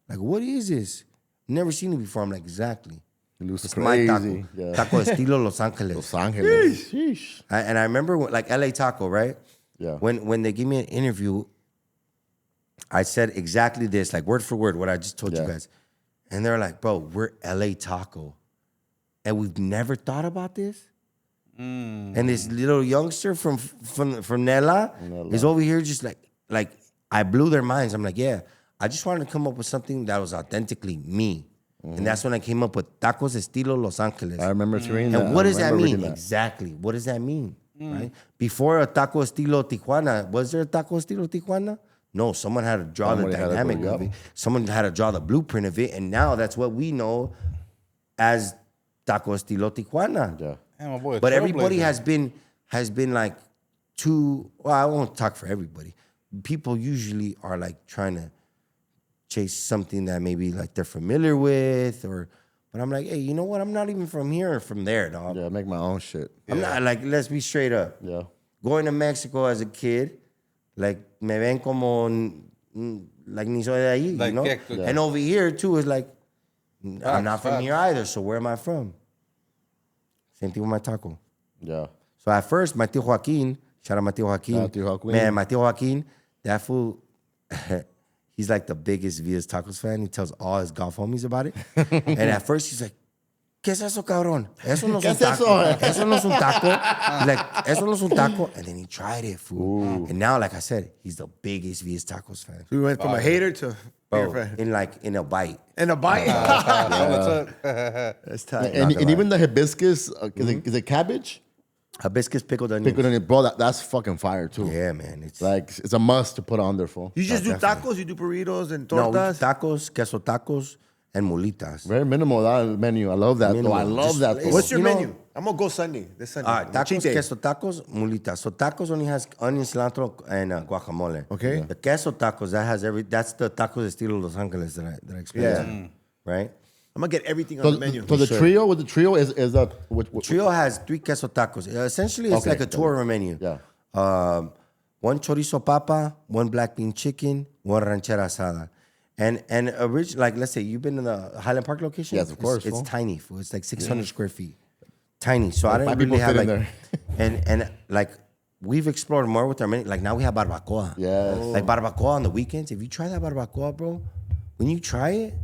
Like, what is this? Never seen it before. I'm like, exactly. It's My taco. crazy. Yeah. Taco estilo Los Angeles. Los Angeles. Sheesh. And I remember like LA Taco, right? Yeah. When they give me an interview, I said exactly this, like word for word, what I just told you guys. And they're like, bro, we're LA Taco. And we've never thought about this? And this little youngster from Nela is over here just like I blew their minds. I'm like, yeah, I just wanted to come up with something that was authentically me. And that's when I came up with Tacos Estilo Los Angeles. I remember reading that. And what does that mean? Exactly. What does that mean? Right? Before a Taco Estilo Tijuana, was there a Taco Estilo Tijuana? No, someone had to draw the dynamic of it. Someone had to draw the blueprint of it. And now that's what we know as Taco Estilo Tijuana. Yeah. Damn, my boy, But everybody has been like too, well, I won't talk for everybody. People usually are like trying to chase something that maybe like they're familiar with but I'm like, hey, you know what? I'm not even from here or from there, dog. Yeah, make my own shit. I'm not like, let's be straight up. Yeah. Going to Mexico as a kid, like, me ven como, like, ni soy de allí, Like, you know? yeah. And over here, too, is like, I'm not from here either, so where am I from? Same thing with my taco. Yeah. So at first, my tío Joaquin, shout out my tío Joaquin. Shout out tío Joaquin. Man, my tío Joaquin, that fool, he's like the biggest Villa's Tacos fan. He tells all his golf homies about it. And at first, he's like, ¿qué es eso, cabrón? Eso no es un taco. Eso no es un taco. He's like, eso no es un taco. And then he tried it, fool. And now, like I said, he's the biggest Villa's Tacos fan. We went from a hater to bigger fan. In a bite. In a bite. That's tight. And even the hibiscus, is it cabbage? Hibiscus pickled onions. Pickled onion. Bro, that's fucking fire, too. Yeah, man. It's Like, it's a must to put on there, fool. You just do tacos? You do burritos and no, tortas? tacos, queso tacos, and mulitas. Very minimal, that menu. I love that, though. I love Just- that, though. What's your You know- menu? I'm going to go Sunday. This Sunday. All right, tacos, queso tacos, mulitas. So tacos only has onion, cilantro, and guacamole. Okay. The queso tacos, that's the tacos estilo Los Angeles that I experienced. Right? I'm going to get everything on So, the menu. so the trio, with the trio is that... Trio has 3 queso tacos. Essentially, it's Okay, like a tour menu. Yeah. 1 chorizo papa, 1 black bean chicken, 1 ranchera asada. And like, let's say you've been in the Highland Park location? Yes, of course, It's fool. tiny, fool. It's like 600 square feet. Tiny. So I Like didn't 5 really people have fit like... in And like, we've explored more with our menu. Like, now we have barbacoa. Yes. Like, barbacoa on the weekends. If you try that barbacoa, bro, when you try it,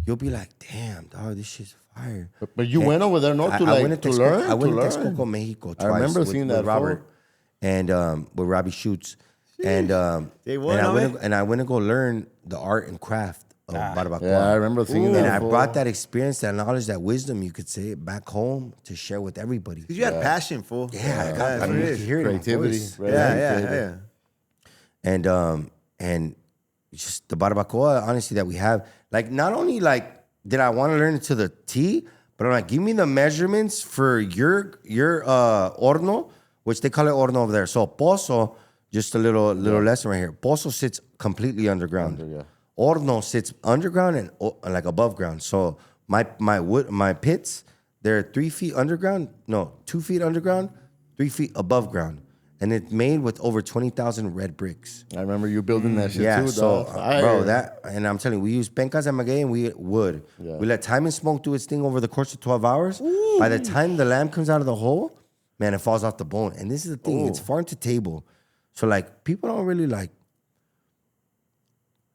you'll be like, damn, dog, this shit's fire. But you went over there, no, to learn? I went to Texcoco, Mexico twice. I remember seeing that, with Robert and with Robbie Shoots. And I went to go learn the art and craft of barbacoa. Yeah, I remember seeing that. And I brought that experience, that knowledge, that wisdom, you could say, back home to share with everybody. Because you had passion, fool. Yeah, That's what it is. Creativity. Right? Yeah. And just the barbacoa, honestly, that we have, like, not only like did I want to learn it to the T, but I'm like, give me the measurements for your horno, which they call it horno over there. So pozo, just a little lesson right here. Pozo sits completely underground. Horno sits underground and like above ground. So my pits, they're 3 feet underground. No, 2 feet underground, 3 feet above ground. And it's made with over 20,000 red bricks. I remember you building that shit too, so, dog. and I'm telling you, we use pencas and maguey and we wood. Yeah. We let time and smoke do its thing over the course of 12 hours. Ooh. By the time the lamb comes out of the hole, man, it falls off the bone. And this is the thing, it's farm to table. So, like, people don't really, like,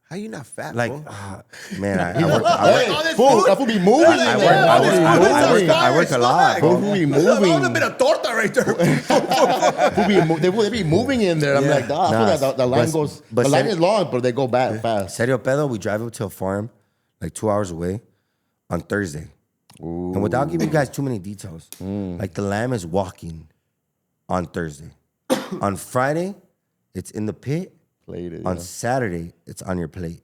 How you not fat, Like, bro? man, I work. That fool be moving. I work a lot. Fool be moving. A bit of torta right there. They be moving in there. I'm like, the line goes. The line is long, but they go back fast. Serio pedo, we drive up to a farm, like 2 hours away, on Thursday. Ooh. And without giving you guys too many details, like the lamb is walking on Thursday. On Friday, it's in the pit. Later, on Saturday, it's on your plate.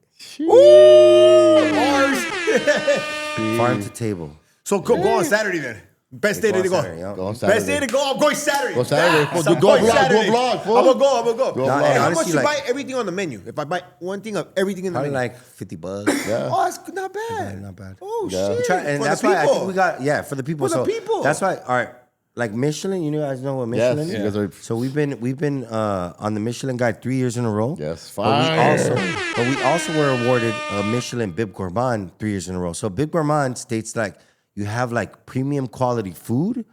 Farm to table. So go on Saturday then. Best day to go. Go on Saturday. Best day to go. I'm going Saturday. Go Saturday. Go vlog. I'm gonna go. No, How much honestly, you buy everything on the menu? If I buy one thing of everything in the Probably menu, like $50. Yeah. oh, it's not bad. Not bad. Oh Yeah. shit! And For that's the why I people. think we got for the people. For the people. That's why. All right, like Michelin. You guys know what Michelin Yes, is? you guys are- So we've been on the Michelin Guide 3 years in a row. Yes, But we fire. also were awarded a Michelin Bib Gourmand 3 years in a row. So Bib Gourmand states like you have like premium quality food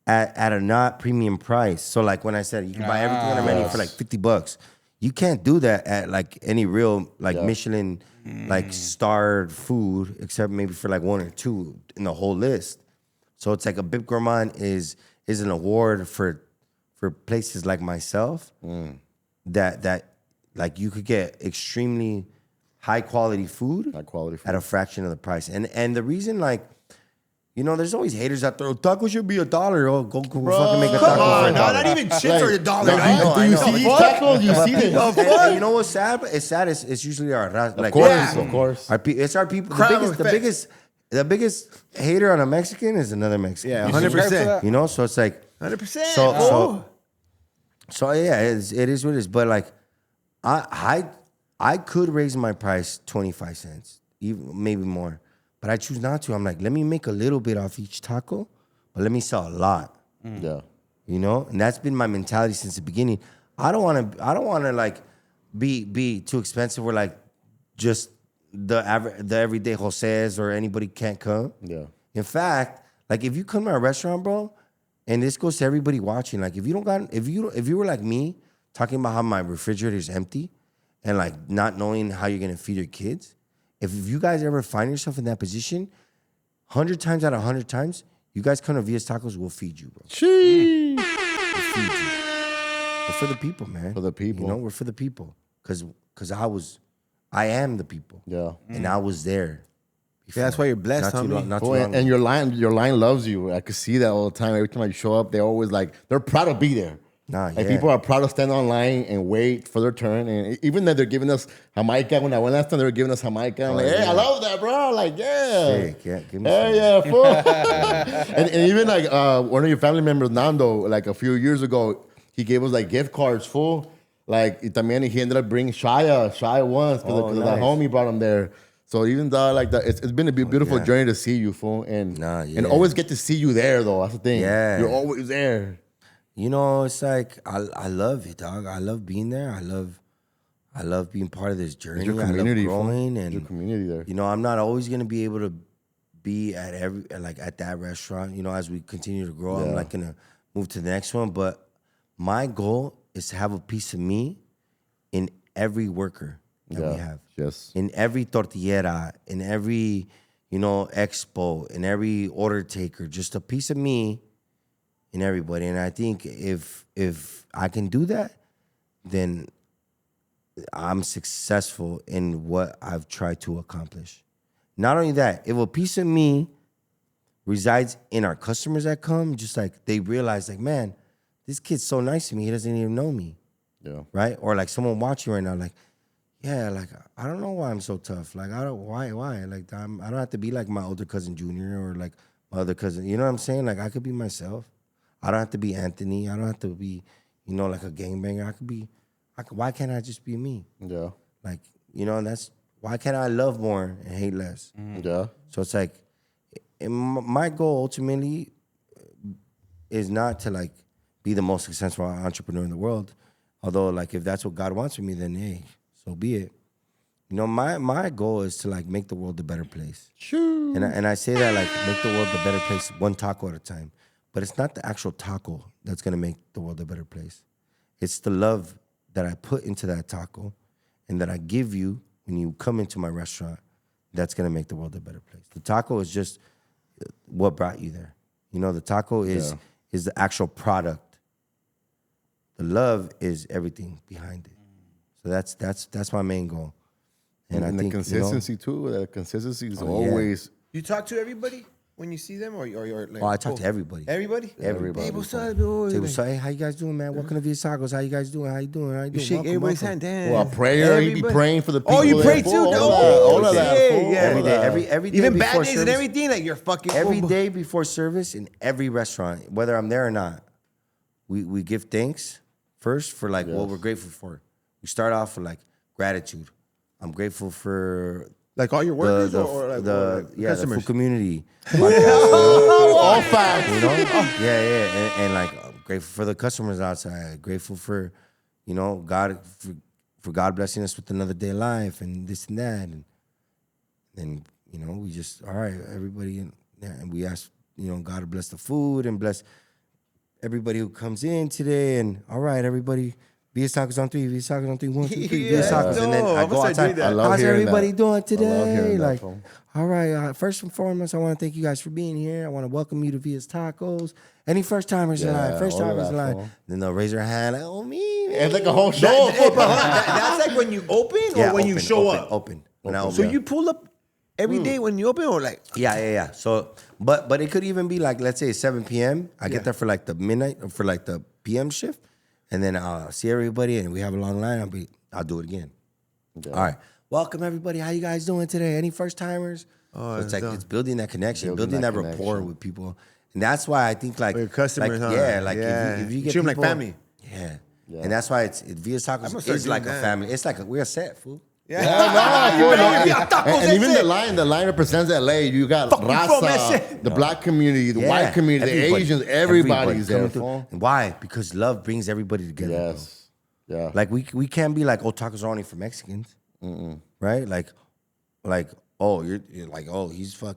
at a not premium price. So like when I said you can buy everything on the menu for like $50, you can't do that at like any real like Michelin like starred food except maybe for like 1 or 2 in the whole list. So it's like a Bib Gourmand is an award for places like myself that like you could get extremely high quality food at a fraction of the price. And the reason like there's always haters out there. Oh, taco should be $1. Oh, go fucking make a taco for $1. Not even chips are $1. Do you see these tacos? You see this? And you know what's sad? It's sad. It's usually our like. Of course. It's our people. Crowd The biggest hater on a Mexican is another Mexican. Yeah, You subscribe to 100%. that? You know, so it's like 100%. So yeah, it is what it is. But like, I could raise my price 25 cents, even maybe more, but I choose not to. I'm like, let me make a little bit off each taco, but let me sell a lot. Yeah. And that's been my mentality since the beginning. I don't want to like be too expensive where like just the everyday Jose's or anybody can't come. Yeah. In fact, like if you come to our restaurant, bro, and this goes to everybody watching, like if you were like me, talking about how my refrigerator is empty and like not knowing how you're gonna feed your kids, if you guys ever find yourself in that position, 100 times out of 100 times, you guys come to Via's Tacos, we'll feed you, bro. Sheesh. We'll feed you. We're for the people, man. For the people. We're for the people. Cause I am the people. Yeah. And I was there. Yeah, that's why you're blessed, Not too homie. long. And your line loves you. I could see that all the time. Every time I show up, they're always like, they're proud to be there. Yeah. People are proud to stand online and wait for their turn. And even though they're giving us Jamaica, when I went last time, they were giving us Jamaica. I'm like, hey, I love that, bro. Like, yeah. Sick, yeah. Give me Hey, some. yeah, fool. and even like one of your family members, Nando, like a few years ago, he gave us like gift cards, fool. Like, también he ended up bringing Shia once because the homie brought him there. So even though like that, it's been a beautiful journey to see you, fool, and always get to see you there though. That's the thing. Yeah, you're always there. It's like I love it, dog. I love being there. I love being part of this journey. Your community, I love growing, and your community there. I'm not always gonna be able to be at at that restaurant. As we continue to grow, I'm not gonna move to the next one. But my goal is to have a piece of me in every worker that we have. Yes. In every tortillera, in every, expo, in every order taker, just a piece of me in everybody. And I think if I can do that, then I'm successful in what I've tried to accomplish. Not only that, if a piece of me resides in our customers that come, just like they realize like, man, this kid's so nice to me, he doesn't even know me. Yeah. Right? Or like someone watching right now, like, yeah, like I don't know why I'm so tough. Like why? Like I don't have to be like my older cousin Junior or like my other cousin. You know what I'm saying? Like I could be myself. I don't have to be Anthony. I don't have to be, like a gangbanger. Why can't I just be me? Yeah. Like, and that's why can't I love more and hate less? Yeah. So it's like my goal ultimately is not to like be the most successful entrepreneur in the world. Although like if that's what God wants for me, then hey, so be it. My goal is to like make the world a better place. Sure. And I say that like make the world a better place one taco at a time. But it's not the actual taco that's gonna make the world a better place. It's the love that I put into that taco and that I give you when you come into my restaurant, that's gonna make the world a better place. The taco is just what brought you there. You know, the taco is the actual product. The love is everything behind it. So that's my main goal. And I think the consistency too. The consistency is always. You talk to everybody when you see them, or like. Oh, I talk to everybody. Everybody. Everybody. Hey, what's up, bro? Say, what's up? Hey, how you guys doing, man? Welcome to Via's Tacos. How you guys doing? How you doing? How you doing? You shake everybody's hand. Damn. Well, a prayer. You be praying for the people. Oh, you pray too? All of that. Every day. Every day. Even bad before days service, and everything. Like you're fucking. Every day before service in every restaurant, whether I'm there or not, we give thanks first for like what we're grateful for. We start off with like gratitude. I'm grateful for like all your workers or the food community. All facts. You know? Yeah. And like I'm grateful for the customers outside. Grateful for, you know, God for God blessing us with another day of life and this and that. And then, you know, we just, all right, everybody, and we ask, you know, God to bless the food and bless everybody who comes in today. And all right, everybody. Via's Tacos on 3, Via's Tacos on 3, 1, 2, 3, Via's Tacos. And then I go outside. How's everybody doing today? Like, all right, first and foremost, I want to thank you guys for being here. I want to welcome you to Via's Tacos. Any first timers in line, then they'll raise their hand, like, oh, me. It's like a whole show. That's like when you open or when you show up? Open. When I open. So you pull up every day when you open or like? Yeah. So, but it could even be like, let's say 7 p.m. I get there for like the midnight or for like the PM shift. And then I'll see everybody, and we have a long line. I'll do it again. Okay. All right, welcome everybody. How you guys doing today? Any first timers? Oh, so it's like it's building that connection, building that rapport with people, and that's why I think like your customers, like, if you get treat them people, like family, and that's why it's Via's Tacos is like a family. It's like we're a set, fool. And even the line represents LA. You got Raza, the black community, the white community, the Asians, everybody's there. Why? Because love brings everybody together. Yes. Bro. Yeah. Like we can't be like, oh, tacos are only for Mexicans. Right? Like, oh, you're like, oh, he's a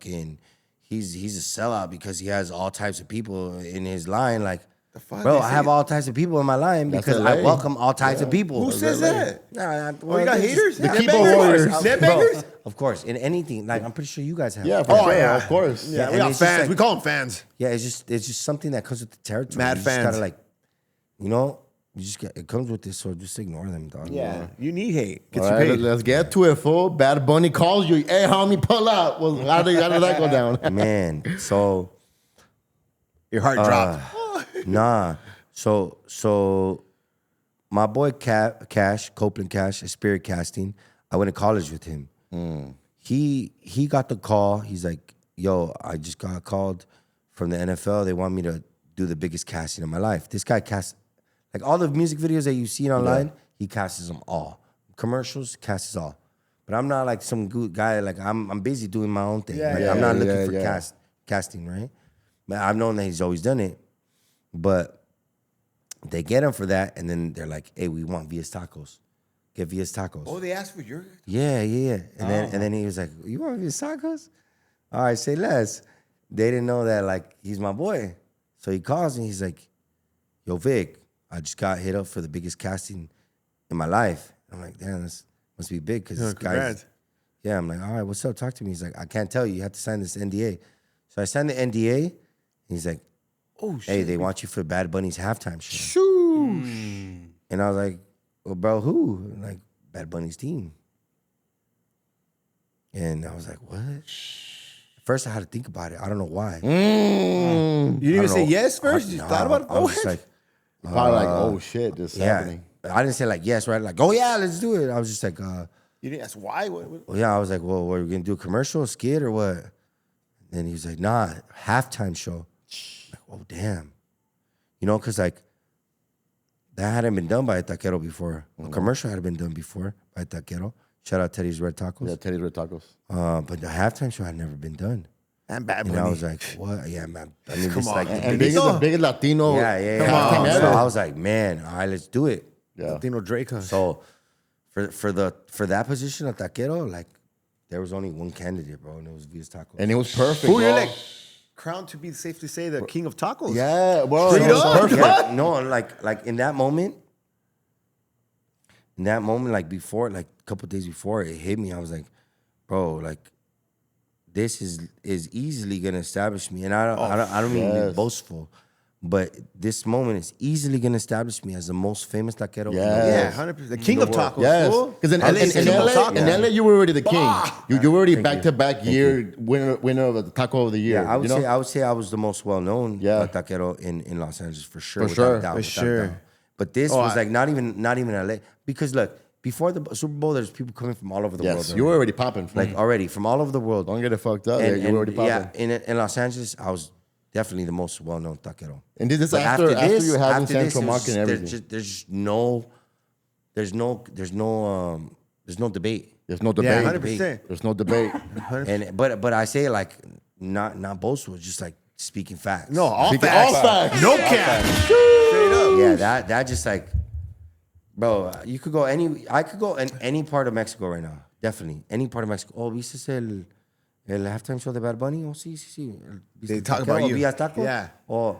sellout because he has all types of people in his line. Like, bro, I have all types of people in my line because I welcome all types of people. Who says that? Well, you got haters? The keyboard warriors. Bro, of course. In anything. Like, I'm pretty sure you guys have. Yeah, for sure. Yeah, of course. Yeah, we got fans. Like, we call them fans. Yeah, it's just something that comes with the territory. Mad you fans. Just gotta like, you know, it comes with this, so just ignore them, dog. Yeah. You need hate. Get you paid. Let's get to it, fool. Bad Bunny calls you. Hey, homie, pull up. Well, how did that go down? Man, so. Your heart dropped. Nah. So my boy Copeland Cash, Spirit Casting, I went to college with him. He got the call. He's like, yo, I just got called from the NFL. They want me to do the biggest casting of my life. This guy casts, like all the music videos that you've seen online, he casts them all. Commercials, casts all. But I'm not like some good guy. Like I'm busy doing my own thing. I'm not looking for casting, right? But I've known that he's always done it. But they get him for that, and then they're like, hey, we want Via's Tacos. Get Via's Tacos. Oh, they asked for your... Yeah. And then he was like, you want Via's Tacos? All right, say less. They didn't know that, like, he's my boy. So he calls me, he's like, yo, Vic, I just got hit up for the biggest casting in my life. I'm like, damn, this must be big, because this guy's... Yeah, I'm like, all right, what's up? Talk to me. He's like, I can't tell you. You have to sign this NDA. So I signed the NDA, and he's like, oh, shit. Hey, they want you for Bad Bunny's halftime show. Shoosh. And I was like, well, bro, who? Like, Bad Bunny's team. And I was like, what? First, I had to think about it. I don't know why. You didn't even say yes first? You thought about it? I was just like... Probably like, oh, shit, this is happening. I didn't say like, yes, right? Like, oh, yeah, let's do it. I was just like... You didn't ask why? Well, yeah, I was like, well, what, are we going to do a commercial, a skit, or what? And he was like, nah, halftime show. Like, oh, damn. You know, because like, that hadn't been done by TAQUERO before. A commercial had been done before by TAQUERO. Shout out Teddy's Red Tacos. Yeah, Teddy's Red Tacos. But the halftime show had never been done. And Bad Bunny. And I was like, what? Yeah, man. I mean, Come on. like and the biggest Latino. Yeah. Come on. So I was like, man, all right, let's do it. Yeah. Latino Drake. So for that position of TAQUERO, like, there was only one candidate, bro, and it was Via's Tacos. And it was perfect. Who you're like crowned to be safe to say the king of tacos. Yeah, well, straight up. Perfect. Yeah, no, like in that moment, in that moment, like before, like a couple days before it hit me, I was like, bro, like this is easily gonna establish me. And I don't mean to be boastful, but this moment is easily gonna establish me as the most famous taquero. Yeah, 100%. The king of tacos. Yes, because in LA, you were already the king. You were already back-to-back year winner of the taco of the year. Yeah, I would say I was the most well-known taquero in Los Angeles for sure. For sure. But this was like not even LA, because look, before the Super Bowl, there's people coming from all over the world. Yes, you were already popping. Like already from all over the world. Don't get it fucked up. You were already popping. Yeah, in Los Angeles, I was definitely the most well-known taquero. And this is after you having Central Market and everything. There's no debate. There's no debate. Yeah, 100%. There's no debate. And but I say like not boastful, just like speaking facts. No, all Speaking facts. all facts. No cap. Straight up. Yeah, that just like, bro, I could go in any part of Mexico right now. Definitely. Any part of Mexico. Oh, ¿viste el halftime show de Bad Bunny? Oh, sí. They talk about you. ¿Vías taco? Yeah. Oh,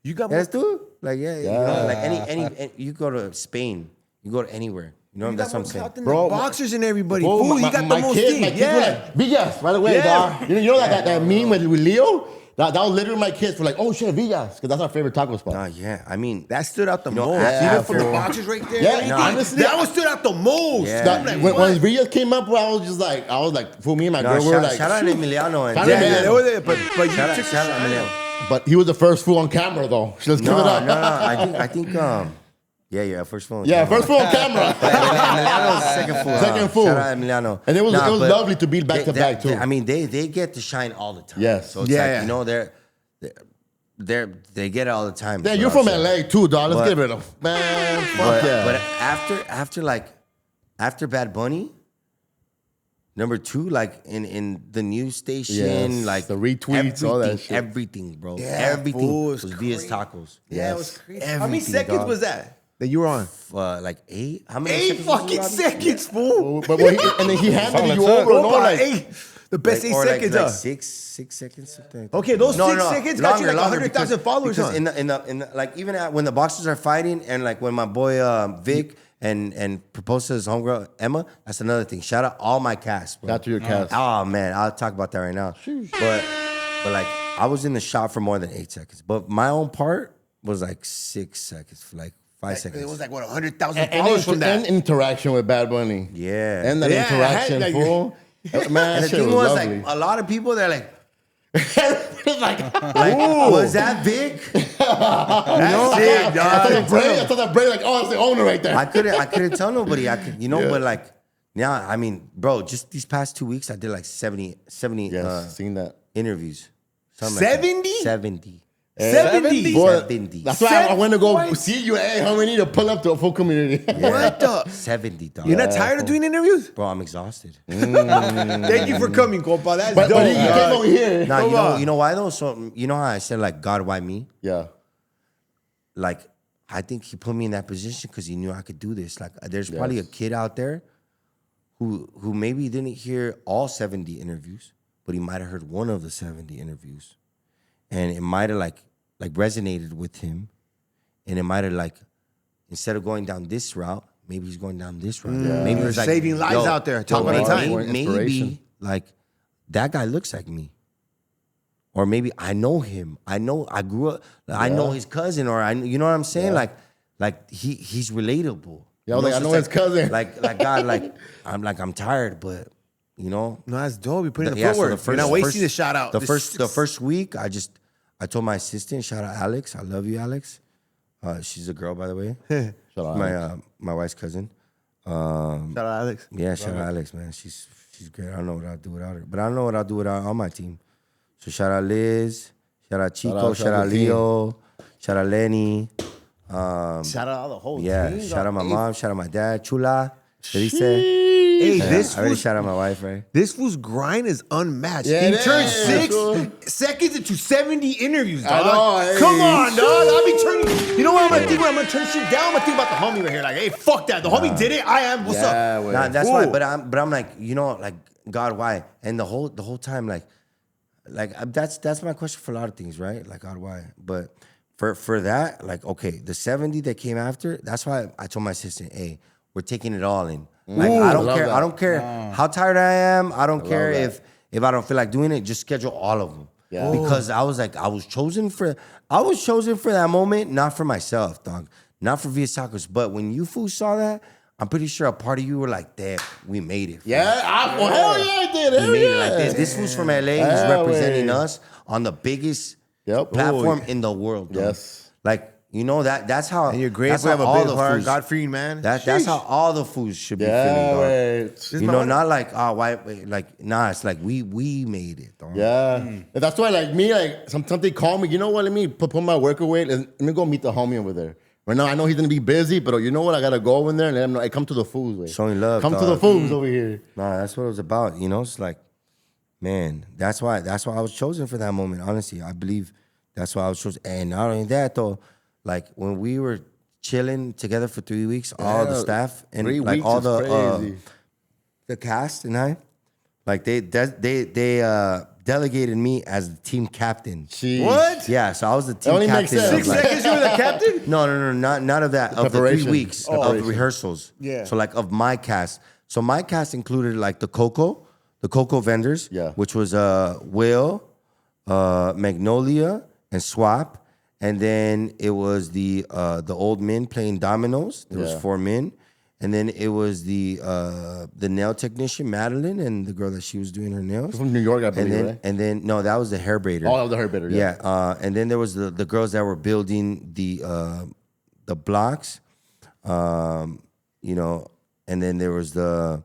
You got ¿eres tú? Like, yeah. You know, like any you go to Spain, you go to anywhere. You know, that's what I'm saying. Bro, boxers and everybody. Bro, Fool, you got the most kids, thing. my kids were like, Villas, right away, dog. You know that meme with Leo? That was literally my kids were like, oh shit, Villas, because that's our favorite taco spot. Yeah. I mean, That stood out the know, most. yeah, Even from the bro. boxers right there. Yeah, no, honestly, that one stood out the most. Yeah. That, when Villas came up, I was like, for me and my girl, we were like, shout out to Emiliano. Shout out to Yeah, Emiliano. they were there, but you Shout took out to Emiliano. but he was the first fool on camera though. Let's give it up. No. I think yeah, first phone. Yeah, first fool on camera. Emiliano's second fool. Second fool. Shout out Emiliano. And it was but lovely to be back to back too. I mean, they get to shine all the time. Yes. So it's like, you know, they get it all the time. Yeah, you're from LA too, dog. Let's give it up, man. Fuck yeah. But after Bad Bunny, number 2, like in the news station, like the retweets, all that shit. Everything, bro. Yeah, everything fool, was Via's Tacos. Yeah, it was crazy. How many Everything, seconds dog. was that you were on? Like 8. How many 8 seconds was fucking it, Robbie? seconds, fool. But and then he handed you Solid over and all About like 8. The best 8 seconds. like 6 seconds. Something. Okay, those 6 seconds got you like 100,000 followers. Because in the like even when the boxers are fighting and like when my boy Vic and proposed to his homegirl Emma, that's another thing. Shout out all my cast, bro. Shout out to your cast. Oh man, I'll talk about that right now. But like I was in the shot for more than 8 seconds, but my own part was like 6 seconds, for like 5 seconds. It was like what 100,000 followers from that. And interaction with Bad Bunny. Yeah. And that Yeah, interaction, like- fool. Man, And the shit thing was was lovely. like a lot of people they're like, like, was that big? That's sick, I dog. thought that brain like, oh, it's the owner right there. I couldn't tell nobody. But like now, I mean, bro, just these past 2 weeks, I did like 70 Yes, seen that. interviews. 70? 70. 70. Boy, 70. that's why I went to go see you. Hey, how we need to pull up to a full community. What the? 70, dog. You're not tired of doing interviews? Bro, I'm exhausted. Thank you for coming, compa. That's dope. But he came over here. Nah, you know why though? So you know how I said like, God, why me? Yeah. Like, I think he put me in that position because he knew I could do this. Like, there's probably a kid out there who maybe didn't hear all 70 interviews, but he might have heard one of the 70 interviews, and it might have like resonated with him, and it might have like, instead of going down this route, maybe he's going down this route. Maybe he's like, Saving lives out there. Talk about the time. Maybe like that guy looks like me. Or maybe I know him. I grew up. I know his cousin. Or you know what I'm saying? Like he's relatable. Yeah, like I know his cousin. Like God, I'm tired, but you know. No, that's dope. You're putting the So footwork. You're not wasting the shout out. The first week, I told my assistant, shout out Alex. I love you, Alex. She's a girl, by the way. Shout out My wife's cousin. Shout out, Alex. Yeah, shout out Alex, man. She's great. I don't know what I'll do without her, but I don't know what I'll do without all my team. So shout out Liz, shout out Chico, shout out Leo, shout out Lenny. Shout out all the whole team. Shout out my mom, shout out my dad, Chula. Hey, I already shout out my wife, right? This fool's grind is unmatched. Yeah, he it turned is. 6 seconds into 70 interviews, I dog. know, hey. Come on, dog. I'll be turning. You know what I'm gonna think when I'm gonna turn shit down? I'm gonna think about the homie right here. Like, hey, fuck that. The homie did it. I am. What's up? well, Nah, that's Ooh. why. But I'm like, you know, like God, why? And the whole time, like that's my question for a lot of things, right? Like God, why? But for that, like, okay, the 70 that came after, that's why I told my assistant, hey, we're taking it all in. Like, Ooh, I don't care. that. I don't care how tired I am. I don't care that. if I don't feel like doing it. Just schedule all of them. Yeah. Because I was like, I was chosen for that moment, not for myself, dog. Not for Via Tacos. But when you fools saw that, I'm pretty sure a part of you were like, damn, we made it. Yeah, hell yeah, I did. We made it like this. This fool's from LA. He's representing us on the biggest platform in the world. Dog. Yes. Like, you know, that's how. And you're great. That's We have how a all big the heart. fools- God-fearing man. That's how all the fools should be feeling, dog. Wait. You know, not like, oh, why? Like, nah, it's like we made it, dog. Yeah. And that's why, like, me, like, something call me, you know what, let me put my work away. Let me go meet the homie over there. Right now, I know he's going to be busy, but you know what? I got to go in there and let him know, hey, come to the foods, way. Showing love, Come dog. to the foods over here. Nah, that's what it was about. You know, it's like, man, that's why I was chosen for that moment. Honestly, I believe that's why I was chosen. And not only that, though, like when we were chilling together for 3 weeks, all the staff and 3 like weeks all is the cast and I, like they delegated me as the team captain. Jeez. What? Yeah, so I was the team only captain. makes sense. of, 6 like- seconds you were the captain? No, not of that. Of the 3 preparation. weeks of rehearsals. Yeah. So like of my cast. So my cast included like the cocoa vendors. Yeah. Which was Will, Magnolia, and Swap. And then it was the old men playing dominoes. There was 4 men. And then it was the nail technician, Madeline, and the girl that she was doing her nails. From New York, I believe, right? And then no, that was the hair braider. Oh, that was the hair braider, yeah. Yeah, and then there was the girls that were building the blocks, you know, and then there was the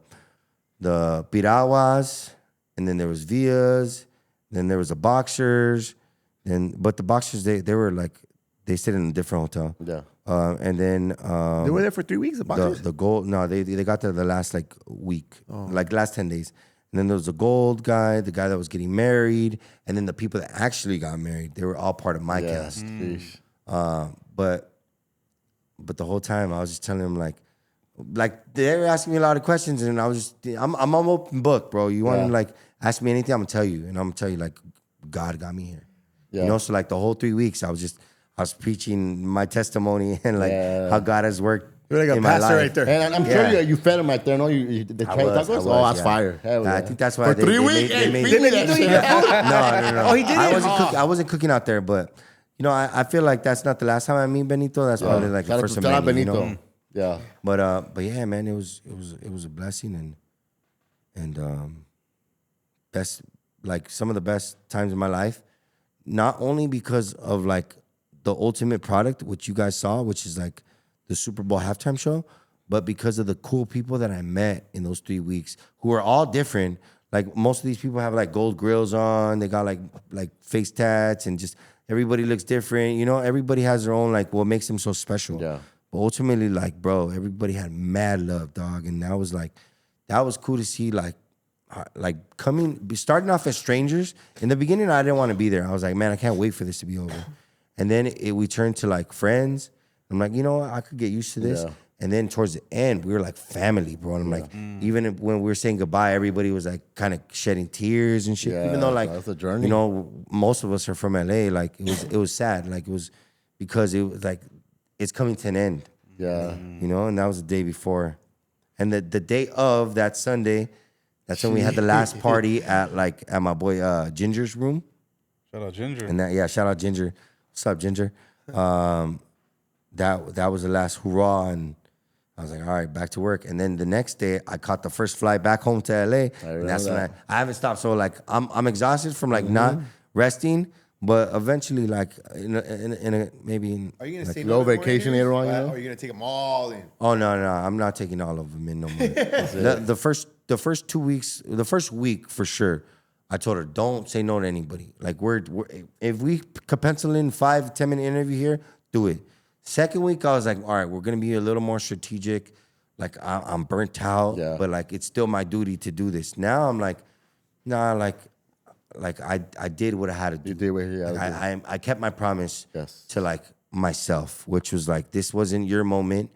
piraguas, and then there was Vias, then there was the boxers, but the boxers they were like they stayed in a different hotel. Yeah. And then They were there for 3 weeks, the boxers? the gold. No, they got there the last like week, like last 10 days. And then there was the gold guy, the guy that was getting married, and then the people that actually got married. They were all part of my cast. But the whole time I was just telling them like they were asking me a lot of questions, and I was just I'm an open book, bro. You want to like ask me anything, I'm gonna tell you, and I'm gonna tell you like God got me here. Yeah. You know, so like the whole 3 weeks I was preaching my testimony and like how God has worked. You're like a in my pastor life. right there. And I'm sure you fed him right there. No, you the I Trendy was, tacos? I was, Oh, that's yeah. fire. Hell I yeah. think that's why For they 3 they weeks? made- they made- Feed me that shit. No. he did it? I wasn't cooking out there, but you know, I feel like that's not the last time I meet Benito. That's probably like the first time I met him, you know? Yeah. But yeah, man, it was a blessing and best, like some of the best times of my life. Not only because of like the ultimate product, which you guys saw, which is like the Super Bowl halftime show, but because of the cool people that I met in those 3 weeks, who are all different. Like most of these people have like gold grills on, they got like face tats, and just everybody looks different. You know, everybody has their own like what makes them so special. Yeah. But ultimately, like, bro, everybody had mad love, dog, and that was cool to see. Like starting off as strangers. In the beginning, I didn't want to be there. I was like, man, I can't wait for this to be over. And then we turned to like friends. I'm like, you know what? I could get used to this. Yeah. And then towards the end, we were like family, bro. And I'm like, even when we were saying goodbye, everybody was like kind of shedding tears and shit. Yeah, Even though like, that's a journey. you know, most of us are from LA. Like it was sad. Like it was because it was like it's coming to an end. Yeah. You know, and that was the day before. And the day of that Sunday, that's when we had the last party at my boy Ginger's room. Shout out Ginger. And shout out Ginger. What's up, Ginger? That was the last hurrah, and I was like, all right, back to work. And then the next day, I caught the first flight back home to LA. And that's when I haven't stopped. So like I'm exhausted from like not resting, but eventually like in a maybe. Are you going to like, stay little another 4 vacation years? later on, you know? Or are you going to take them all in? Oh no, I'm not taking all of them in no more. the first 2 weeks, the first week for sure. I told her, don't say no to anybody. Like if we could pencil in 5-10 minute interview here, do it. Second week, I was like, all right, we're gonna be a little more strategic. Like I'm burnt out, but like it's still my duty to do this. Now I'm like, nah, like I did what I had to do. You did what you had to do. I kept my promise Yes. to like myself, which was like this wasn't your moment,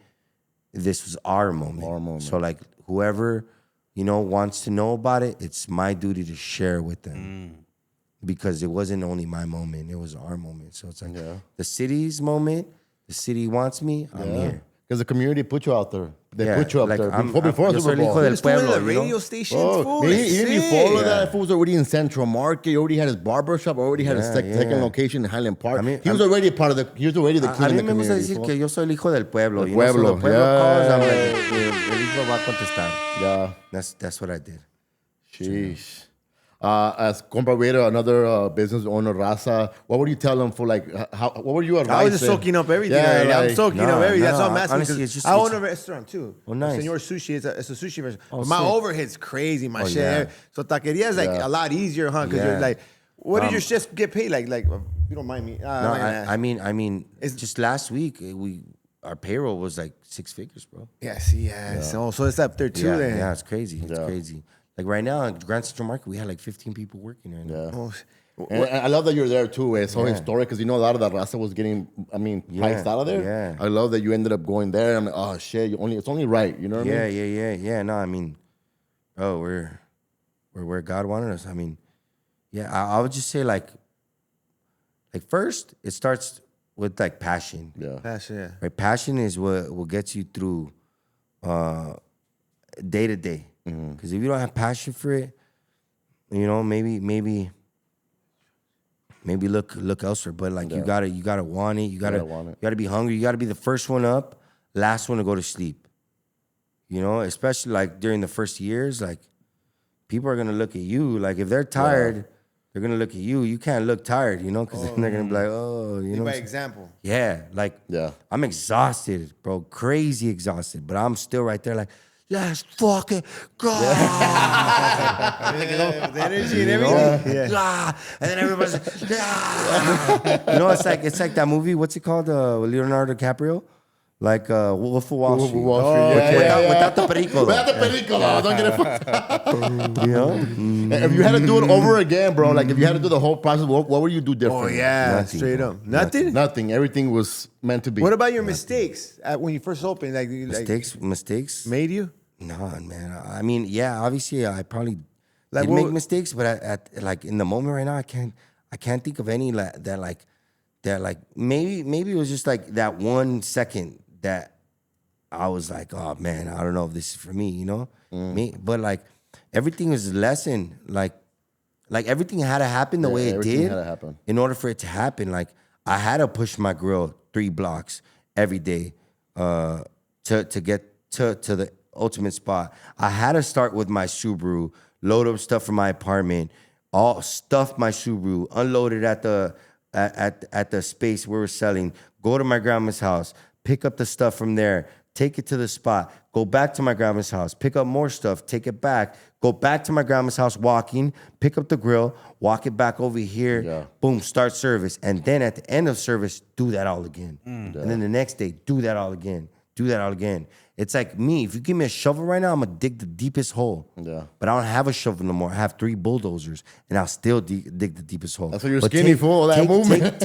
this was our moment. Our moment. So like whoever wants to know about it, it's my duty to share with them. because it wasn't only my moment, it was our moment. So it's like the city's moment, the city wants me, I'm here. Because the community put you out there. They put you up there before Super Bowl. He was doing the radio stations, fool. Even before that, fool was already in Central Market. He already had his barbershop. Already had his second location in Highland Park. He was already part of the. He was already the king of the community. A mí me gusta decir que yo soy el hijo del pueblo. El pueblo. So the pueblo calls, I'm like, el hijo va a contestar. Yeah. That's what I did. Sheesh. As comparator, another business owner, Raza, what would you tell them for like, what were you advising? I was just soaking up everything. I'm soaking up everything. That's all I'm asking. Honestly, it's just, I own a restaurant too. Oh, nice. Senor Sushi, it's a sushi restaurant. But my overhead's crazy, my shit. Yeah. So taqueria is like a lot easier, huh? Because you're like, what did your chefs get paid? Like, if you don't mind me. I mean, it's just last week, our payroll was like 6 figures, bro. Yes. So it's up there too then. Yeah, it's crazy. It's crazy. Like right now in Grand Central Market, we had like 15 people working right now. And I love that you're there too. It's so historic because a lot of the Raza was getting, priced out of there. Yeah. I love that you ended up going there. I'm like, oh shit, it's only right. You know what I mean? Yeah. No, I mean, bro, we're where God wanted us. I mean, I would just say like first it starts with like passion. Yeah. Passion, yeah. Right? Passion is what gets you through day to day. Because if you don't have passion for it, maybe look elsewhere. But like you gotta want it. You gotta be hungry. You gotta be the first one up, last one to go to sleep. Especially like during the first years, like people are gonna look at you. Like if they're tired, they're gonna look at you. You can't look tired, because then they're gonna be like, oh, by example. Yeah, I'm exhausted, bro, crazy exhausted, but I'm still right there, like. Let's fucking go. The energy and everything. And then everybody's like, it's like that movie. What's it called? Leonardo DiCaprio. Like Wolf of Wall Street. Without the perico. Without the perico. Don't get it. If you had to do it over again, bro, like if you had to do the whole process, what would you do different? Oh, yeah. Nothing, straight bro. up. Nothing? Nothing. Everything was meant to be. What about your mistakes when you first opened? Mistakes? Made you? No, man. I mean, obviously I probably did make mistakes, but at like in the moment right now, I can't think of any that maybe it was just like that 1 second that I was like, oh man, I don't know if this is for me, but like everything was a lesson. Like everything had to happen the way it did in order for it to happen. Like I had to push my grill 3 blocks every day to get to the ultimate spot. I had to start with my Subaru, load up stuff from my apartment, all stuff my Subaru, unload it at the space we were selling, go to my grandma's house, pick up the stuff from there, take it to the spot, go back to my grandma's house, pick up more stuff, take it back, go back to my grandma's house walking, pick up the grill, walk it back over here, boom, start service. And then at the end of service, do that all again. And then the next day, do that all again. It's like me. If you give me a shovel right now, I'm going to dig the deepest hole. Yeah. But I don't have a shovel no more. I have 3 bulldozers, and I'll still dig the deepest hole. That's what you're skinny for, that movement.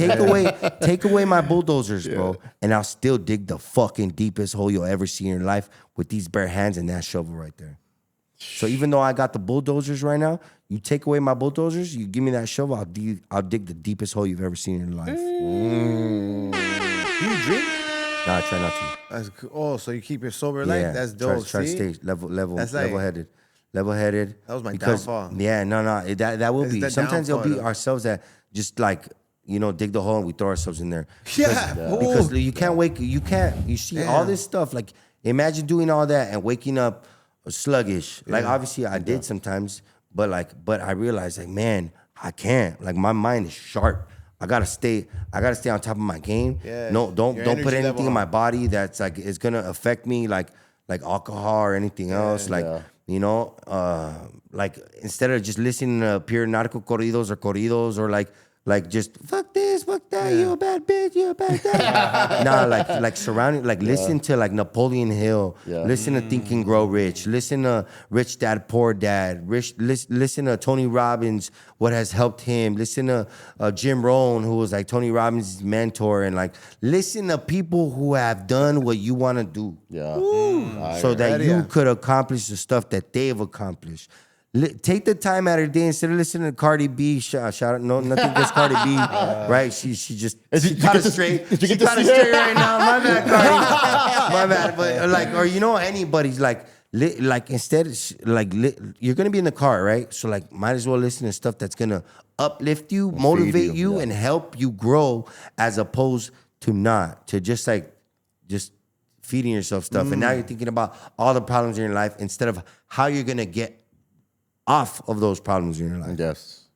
Take away my bulldozers, bro, and I'll still dig the fucking deepest hole you'll ever see in your life with these bare hands and that shovel right there. So even though I got the bulldozers right now, you take away my bulldozers, you give me that shovel, I'll dig the deepest hole you've ever seen in your life. Do you drink? No, I try not to. That's cool. Oh, so you keep your sober life? That's dope. Try to stay level-headed. That was my downfall. Yeah, no. That will be. Sometimes it'll be ourselves that just like, dig the hole and we throw ourselves in there. Because you can't you see all this stuff. Like, imagine doing all that and waking up sluggish. Like, obviously I did sometimes, but I realized, like, man, I can't. Like, my mind is sharp. I gotta stay on top of my game. Yeah, no, don't put anything in my body that's like it's gonna affect me, like alcohol or anything else. Like like instead of just listening to pure nautical corridos or like just fuck this, fuck that, you a bad bitch, you a bad dad. Nah, like surrounding, like listen to like Napoleon Hill, listen to Think and Grow Rich, listen to Rich Dad Poor Dad, listen to Tony Robbins, what has helped him, listen to Jim Rohn, who was like Tony Robbins' mentor, and like listen to people who have done what you want to do, so that you could accomplish the stuff that they've accomplished. Take the time out of your day instead of listening to Cardi B. Shout out, no, nothing against Cardi B, right? She got it straight. She got it straight right now. My bad, Cardi. My bad, but like, or anybody's like instead, you're gonna be in the car, right? So like, might as well listen to stuff that's gonna uplift you, motivate you, and help you grow, as opposed to not to just feeding yourself stuff. And now you're thinking about all the problems in your life instead of how you're gonna get off of those problems in your life. Yes.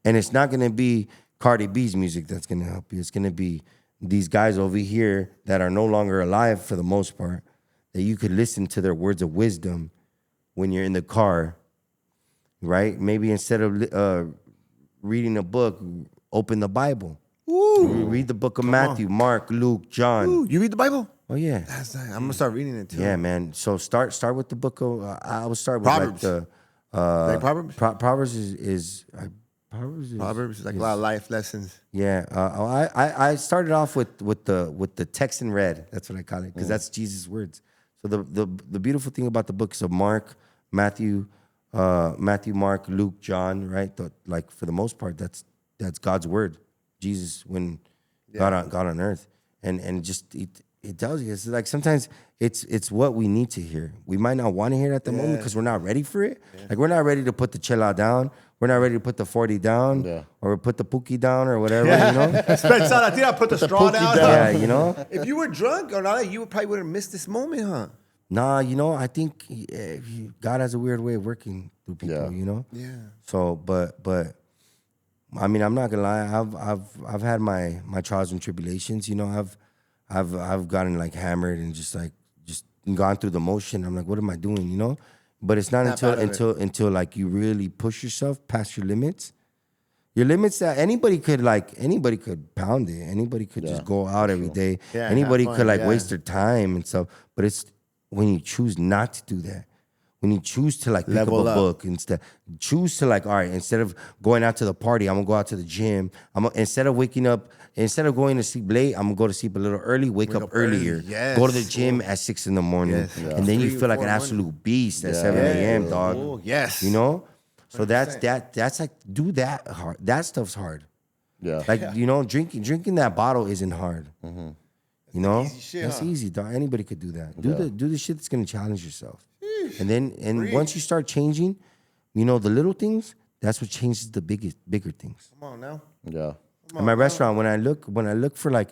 And it's not going to be Cardi B's music that's going to help you. It's going to be these guys over here that are no longer alive for the most part, that you could listen to their words of wisdom when you're in the car, right? Maybe instead of reading a book, open the Bible. Ooh. Read the book of Matthew, Mark, Luke, John. Ooh, you read the Bible? Oh, yeah. That's nice. I'm going to start reading it, too. Yeah, man. So start with the book of, I would start with Proverbs. like the... like Proverbs? Proverbs is like a lot of life lessons. Yeah, I started off with the text in red. That's what I call it, because that's Jesus' words. So the beautiful thing about the books of Mark, Matthew, Mark, Luke, John, right? Like for the most part, that's God's word. Jesus when God on earth, and just it tells you. It's like sometimes it's what we need to hear. We might not want to hear it at the moment because we're not ready for it. Yeah. Like we're not ready to put the chela down. We're not ready to put the 40 down or put the pookie down or whatever, you know? Pensada, put the straw down. Yeah, you know? If you were drunk or not, you probably would have missed this moment, huh? Nah, I think God has a weird way of working through people, you know? Yeah. So, but I mean, I'm not gonna lie. I've had my trials and tribulations, I've gotten like hammered and just gone through the motion. I'm like, what am I doing, But it's not until like you really push yourself past your limits. Your limits that anybody could pound it. Anybody could just go out every day. Yeah, anybody could waste their time and stuff. But it's when you choose not to do that. When you choose to pick up a book instead, choose to all right, instead of going out to the party, I'm gonna go out to the gym. Instead of going to sleep late, I'm gonna go to sleep a little early, wake up earlier, go to the gym at 6 a.m, and then you feel like an absolute beast at 7 a.m, dog. Oh, yes. So that's like, do that hard. That stuff's hard. Yeah. Drinking that bottle isn't hard. Mm-hmm. Easy shit, that's easy, dog. Anybody could do that. Do the shit that's gonna challenge yourself. And once you start changing, the little things, that's what changes the bigger things. Come on now. Yeah. In my restaurant, when I look for like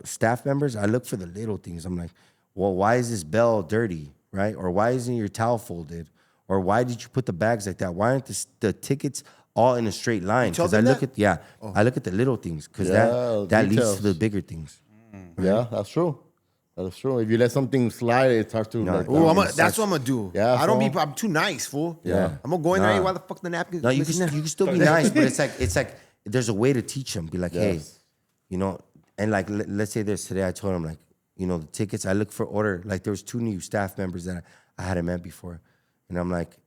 staff members, I look for the little things. I'm like, well, why is this bell dirty, right? Or why isn't your towel folded? Or why did you put the bags like that? Why aren't the tickets all in a straight line? Because I look at the little things, because that leads to the bigger things. Right? Yeah, that's true. That's true. If you let something slide, it starts to. That's what I'm gonna do. Yeah, I'm too nice, fool. Yeah, I'm gonna go in there. Why the fuck the napkins? No, you can still be nice, but it's like there's a way to teach them. Be like, hey, and like let's say there's today. I told them the tickets. I look for order. Like there was 2 new staff members that I hadn't met before, and I'm like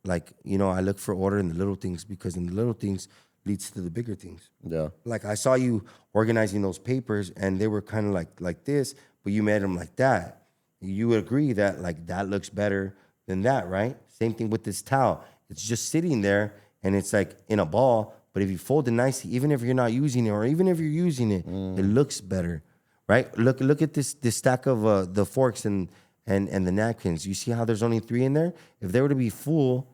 I look for order in the little things, because in the little things leads to the bigger things. Yeah. Like I saw you organizing those papers, and they were kind of like this. But you made them like that. You would agree that that looks better than that, right? Same thing with this towel. It's just sitting there and it's like in a ball. But if you fold it nicely, even if you're not using it, or even if you're using it, it looks better, right? Look at this stack of the forks and the napkins. You see how there's only 3 in there? If they were to be full,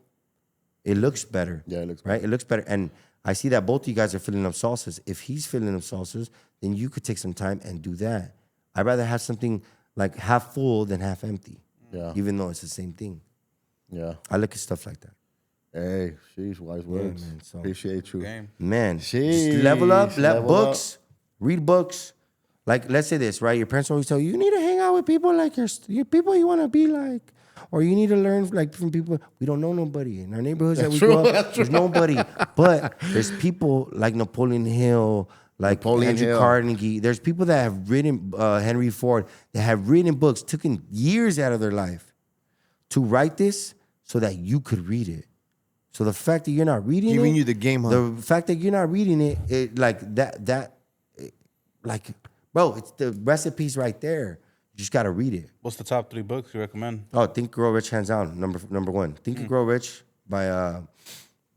it looks better. Yeah, it looks better. Right? It looks better. And I see that both of you guys are filling up sauces. If he's filling up sauces, then you could take some time and do that. I'd rather have something like half full than half empty. Yeah. Even though it's the same thing. Yeah. I look at stuff like that. Hey, sheesh, wise words. Man, so. Appreciate you. Man, sheesh, just level up, read books. Like, let's say this, right? Your parents always tell you need to hang out with people like your people you want to be like. Or you need to learn from people. We don't know nobody. In our neighborhoods that we grew up, there's nobody. But there's people like Napoleon Hill, like Andrew Carnegie. There's people that have written, Henry Ford, that have written books, taken years out of their life to write this so that you could read it. So the fact that you're not reading giving you the game, huh? The fact that you're not reading it, bro, it's the recipes right there. You just got to read it. What's the top 3 books you recommend? Oh, Think, Grow Rich, hands down, number one. Think and Grow Rich by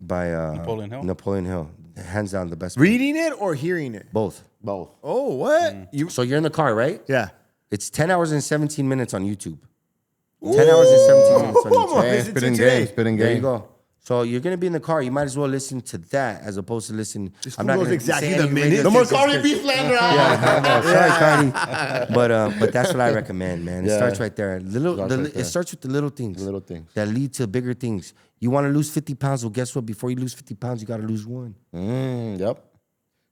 Napoleon Hill. Hands down, the best book. Reading it or hearing it? Both. Oh, what? So you're in the car, right? Yeah. It's 10 hours and 17 minutes on YouTube. 10 hours and 17 minutes on YouTube. Yeah, spitting game. There you go. So you're gonna be in the car. You might as well listen to that as opposed to listen. I'm not gonna exactly the minute. No more Cardi B slander. Sorry, Cardi. But that's what I recommend, man. It starts right there. It starts with the little things. That lead to bigger things. You want to lose 50 pounds? Well, guess what? Before you lose 50 pounds, you got to lose 1. Yep.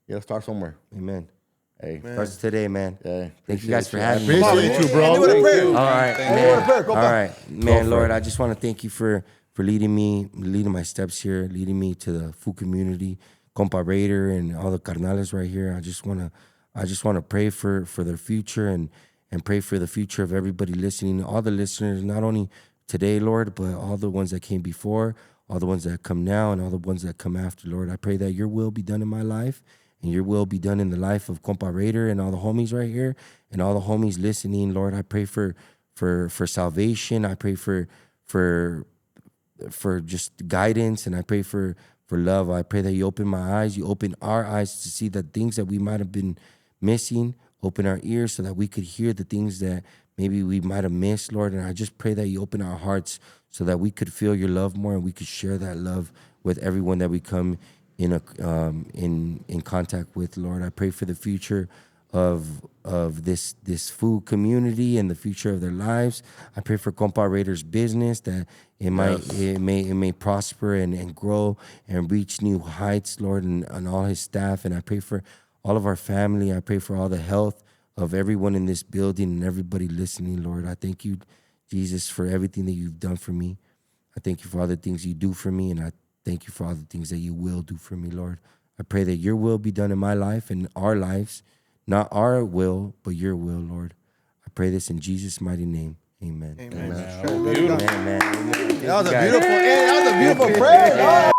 You gotta start somewhere. Amen. Hey, starts today, man. Yeah. Thank you guys for having me. Appreciate you, bro. All right, man. All right, man. Lord, I just want to thank you for leading my steps here, leading me to the food community, Compa Raider, and all the carnales right here. I just want to pray for their future and pray for the future of everybody listening, all the listeners, not only today, Lord, but all the ones that came before, all the ones that come now, and all the ones that come after, Lord. I pray that your will be done in my life and your will be done in the life of Compa Raider and all the homies right here and all the homies listening, Lord. I pray for salvation. I pray for just guidance, and I pray for love. I pray that you open my eyes, you open our eyes to see the things that we might have been missing, open our ears so that we could hear the things that maybe we might have missed, Lord. And I just pray that you open our hearts so that we could feel your love more and we could share that love with everyone that we come in contact with, Lord. I pray for the future of this food community and the future of their lives. I pray for Compa Raider's business, that it may prosper and grow and reach new heights, Lord, and all his staff. And I pray for all of our family. I pray for all the health of everyone in this building and everybody listening, Lord. I thank you, Jesus, for everything that you've done for me. I thank you for all the things you do for me, and I thank you for all the things that you will do for me, Lord. I pray that your will be done in my life and our lives, not our will, but your will, Lord. I pray this in Jesus' mighty name. Amen. Amen. Beautiful. Amen. That was a beautiful prayer.